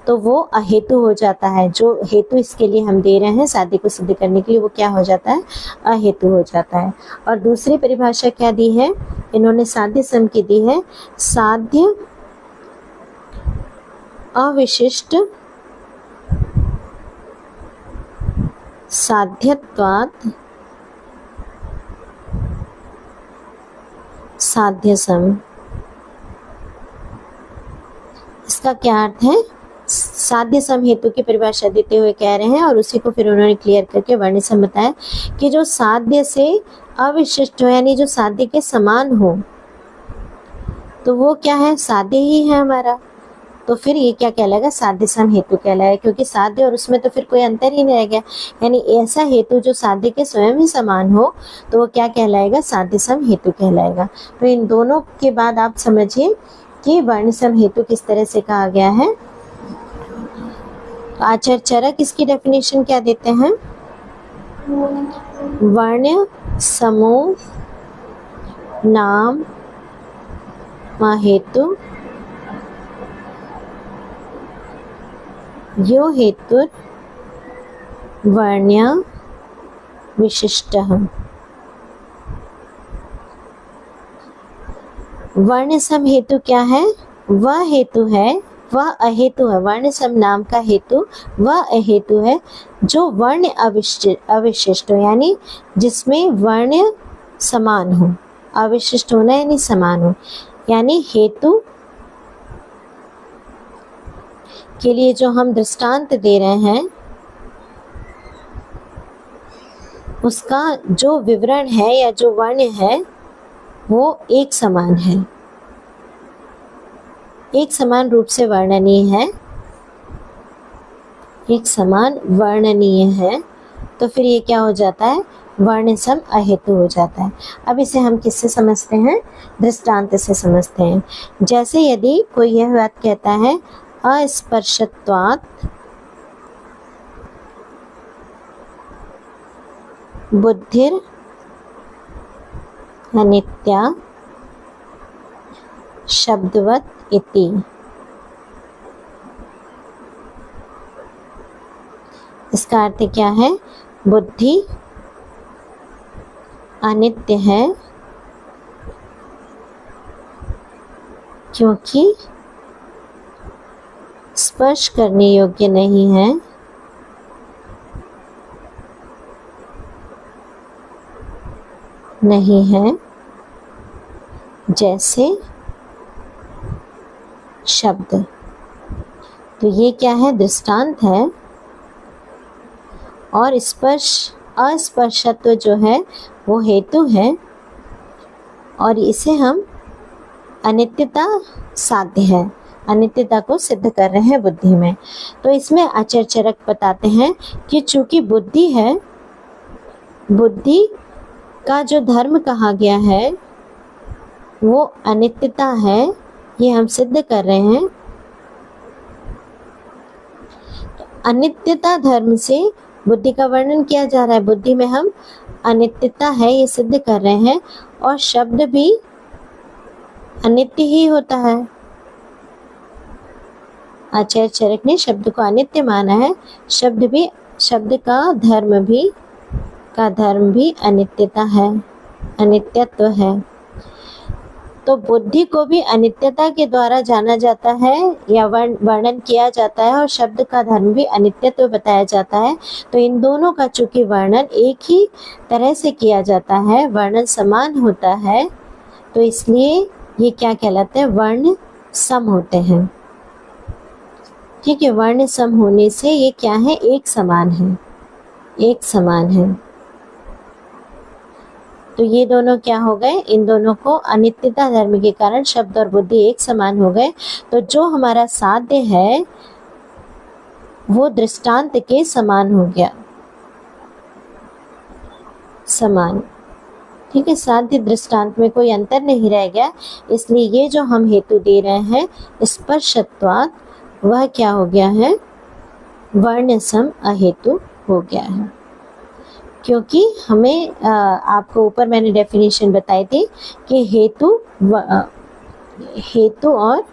तो वो अहेतु हो जाता है। जो हेतु इसके लिए हम दे रहे हैं साध्य को सिद्ध करने के लिए वो क्या हो जाता है? अहेतु हो जाता है। और दूसरी परिभाषा क्या दी है इन्होंने? साध्य सम की दी है, साध्य अविशिष्ट साध्यत्वात् साध्य सम। इसका क्या अर्थ है? साध्य सम हेतु की परिभाषा देते हुए कह रहे हैं और उसी को फिर उन्होंने क्लियर करके वर्ण सम बताया कि जो साध्य से अविशिष्ट हो यानी जो साध्य के समान हो तो वो क्या है? साध्य ही है हमारा। तो फिर ये क्या कहलाएगा? साध्य सम हेतु कहलाएगा, क्योंकि साध्य और उसमें तो फिर कोई अंतर ही नहीं रह गया। यानी ऐसा हेतु जो साध्य के स्वयं ही समान हो तो वो क्या कहलाएगा? साध्य सम हेतु कहलाएगा। तो इन दोनों के बाद आप समझिए कि वर्ण सम हेतु किस तरह से कहा गया है। आचार्य चरक इसकी डेफिनेशन क्या देते हैं? वर्ण समूह नाम हेतु यो हेतु वर्ण्य विशिष्टः। वर्ण सम हेतु क्या है? वह हेतु है, वह अहेतु है। वर्ण सम नाम का हेतु वह अहेतु है जो वर्ण अविशिष्ट हो यानी जिसमें वर्ण समान हो। अविशिष्ट होना यानी समान हो, यानी हेतु के लिए जो हम दृष्टांत दे रहे हैं उसका जो विवरण है या जो वर्ण है वो एक समान है, एक समान रूप से वर्णनीय है, एक समान वर्णनीय है। तो फिर ये क्या हो जाता है? वर्ण सम अहेतु हो जाता है। अब इसे हम किससे समझते हैं? दृष्टांत से समझते हैं। जैसे यदि कोई यह बात कहता है अस्पर्शत्वात् बुद्धिर अनित्या शब्दवत् इति। इसका अर्थ क्या है? बुद्धि अनित्य है क्योंकि स्पर्श करने योग्य नहीं है, नहीं है जैसे शब्द। तो ये क्या है? दृष्टांत है। और स्पर्श अस्पर्शत्व जो है वो हेतु है और इसे हम अनित्यता साध्य है, अनित्यता को सिद्ध कर रहे हैं बुद्धि में। तो इसमें आचार्य चरक बताते हैं कि चूंकि बुद्धि है, बुद्धि का जो धर्म कहा गया है वो अनित्यता है, ये हम सिद्ध कर रहे हैं। तो अनित्यता धर्म से बुद्धि का वर्णन किया जा रहा है। बुद्धि में हम अनित्यता है ये सिद्ध कर रहे हैं और शब्द भी अनित्य ही होता है। आचार्य चरक ने शब्द को अनित्य माना है। शब्द का धर्म भी अनित्यता है, अनित्यत्व है। तो बुद्धि को भी अनित्यता के द्वारा जाना जाता है या वर्णन किया जाता है, और शब्द का धर्म भी अनित्यत्व बताया जाता है। तो इन दोनों का चूंकि वर्णन एक ही तरह से किया जाता है, वर्णन समान होता है, तो इसलिए ये क्या कहलाते हैं, वर्ण सम होते हैं। ठीक है, वर्ण सम होने से ये क्या है, एक समान है, एक समान है। तो ये दोनों क्या हो गए, इन दोनों को अनित्यता धर्म के कारण शब्द और बुद्धि एक समान हो गए। तो जो हमारा साध्य है वो दृष्टांत के समान हो गया, समान। ठीक है, साध्य दृष्टांत में कोई अंतर नहीं रह गया, इसलिए ये जो हम हेतु दे रहे हैं स्पर्शत्वात्, वह क्या हो गया है, वर्ण सम अहेतु हो गया है। क्योंकि हमें आपको ऊपर मैंने डेफिनेशन बताई थी कि हेतु और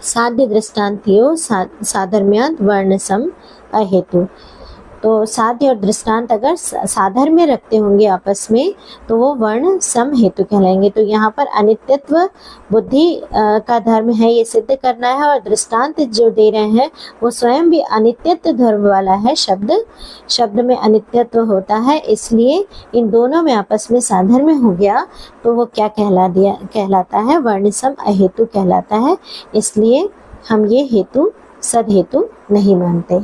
साध्य दृष्टांतियों साधर्म्यात् वर्ण सम अहेतु। तो साध्य और दृष्टांत अगर साधर्म्य में रखते होंगे आपस में, तो वो वर्ण सम हेतु कहलाएंगे। तो यहाँ पर अनित्यत्व बुद्धि का धर्म है, ये सिद्ध करना है, और दृष्टांत जो दे रहे हैं वो स्वयं भी अनित्यत्व धर्म वाला है। शब्द में अनित्यत्व होता है, इसलिए इन दोनों में आपस में साधर्म्य हो गया, तो वो क्या कहलाता है, वर्ण सम अहेतु कहलाता है। इसलिए हम ये हेतु सद हेतु नहीं मानते,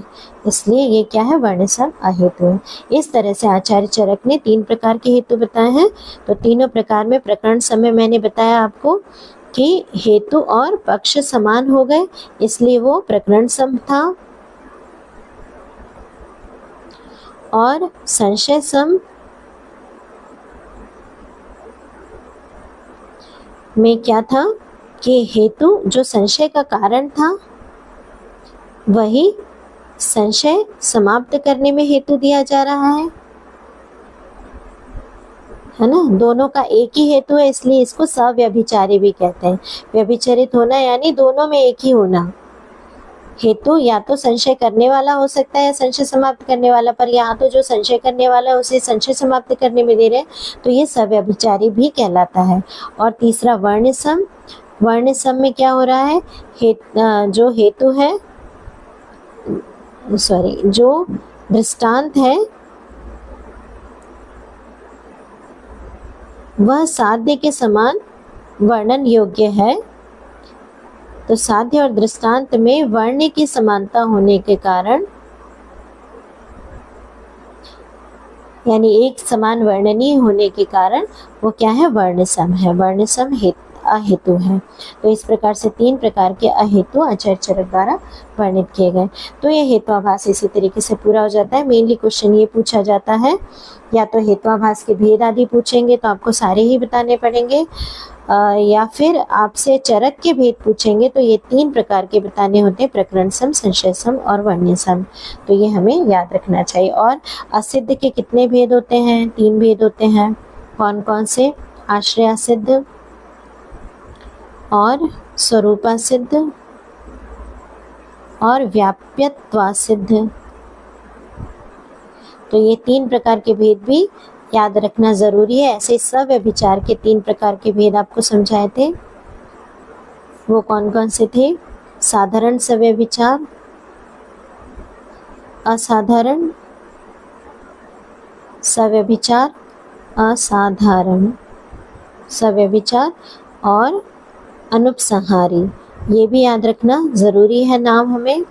इसलिए ये क्या है, वर्ण सम अहेतु है। इस तरह से आचार्य चरक ने 3 प्रकार के हेतु बताए हैं। तो तीनों प्रकार में प्रकरण समय मैंने बताया आपको कि हेतु और पक्ष समान हो गए, इसलिए वो प्रकरण सम था। और संशय सम में क्या था कि हेतु जो संशय का कारण था वही संशय समाप्त करने में हेतु दिया जा रहा है ना। दोनों का एक ही हेतु है, इसलिए इसको सव्यभिचारी भी कहते हैं। व्यभिचरित होना यानी दोनों में एक ही होना। हेतु या तो संशय करने वाला हो सकता है या संशय समाप्त करने वाला, पर यहाँ तो जो संशय करने वाला है उसे संशय समाप्त करने में दे रहे हैं, तो ये सव्यभिचारी भी कहलाता है। और तीसरा वर्ण सम। वर्ण सम में क्या हो रहा है, जो हेतु है, जो दृष्टांत है वह साध्य के समान वर्णन योग्य है। तो साध्य और दृष्टांत में वर्ण की समानता होने के कारण, यानी एक समान वर्णनीय होने के कारण वो क्या है, वर्ण सम है, वर्ण सम अहेतु है। तो इस प्रकार से 3 प्रकार के अहेतु आचार्य चरक द्वारा वर्णित किए गए। तो ये हेत्वाभास इसी तरीके से पूरा हो जाता है। मेनली क्वेश्चन ये पूछा जाता है, या तो हेत्वाभास के भेद आदि पूछेंगे तो आपको सारे ही बताने पड़ेंगे, या फिर आपसे चरक के भेद पूछेंगे तो ये 3 प्रकार के बताने होते हैं, प्रकरण सम, संशय सम और वर्ण सम। तो ये हमें याद रखना चाहिए। और असिद्ध के कितने भेद होते हैं, 3 भेद होते हैं। कौन कौन से, आश्रया सिद्ध और स्वरूपा सिद्ध और व्याप्यत्वा सिद्ध। तो ये 3 प्रकार के भेद भी याद रखना जरूरी है। ऐसे सव्यभिचार के 3 प्रकार के भेद आपको समझाए थे, वो कौन कौन से थे, साधारण सव्यभिचार, असाधारण सव्यभिचार, असाधारण सव्यभिचार और अनुपसंहारी। ये भी याद रखना जरूरी है नाम हमें।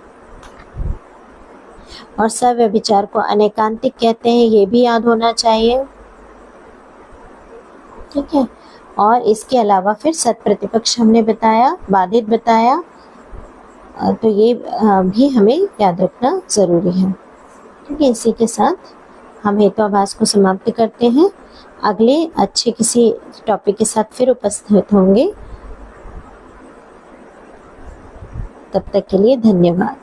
और सव्यभिचार को अनेकांतिक कहते हैं, ये भी याद होना चाहिए। ठीक है, और इसके अलावा फिर सत प्रतिपक्ष हमने बताया, बाधित बताया, तो ये भी हमें याद रखना जरूरी है। ठीक है, इसी के साथ हम हेत्वाभास को समाप्त करते हैं। अगले अच्छे किसी टॉपिक के साथ फिर उपस्थित होंगे। तब तक के लिए धन्यवाद।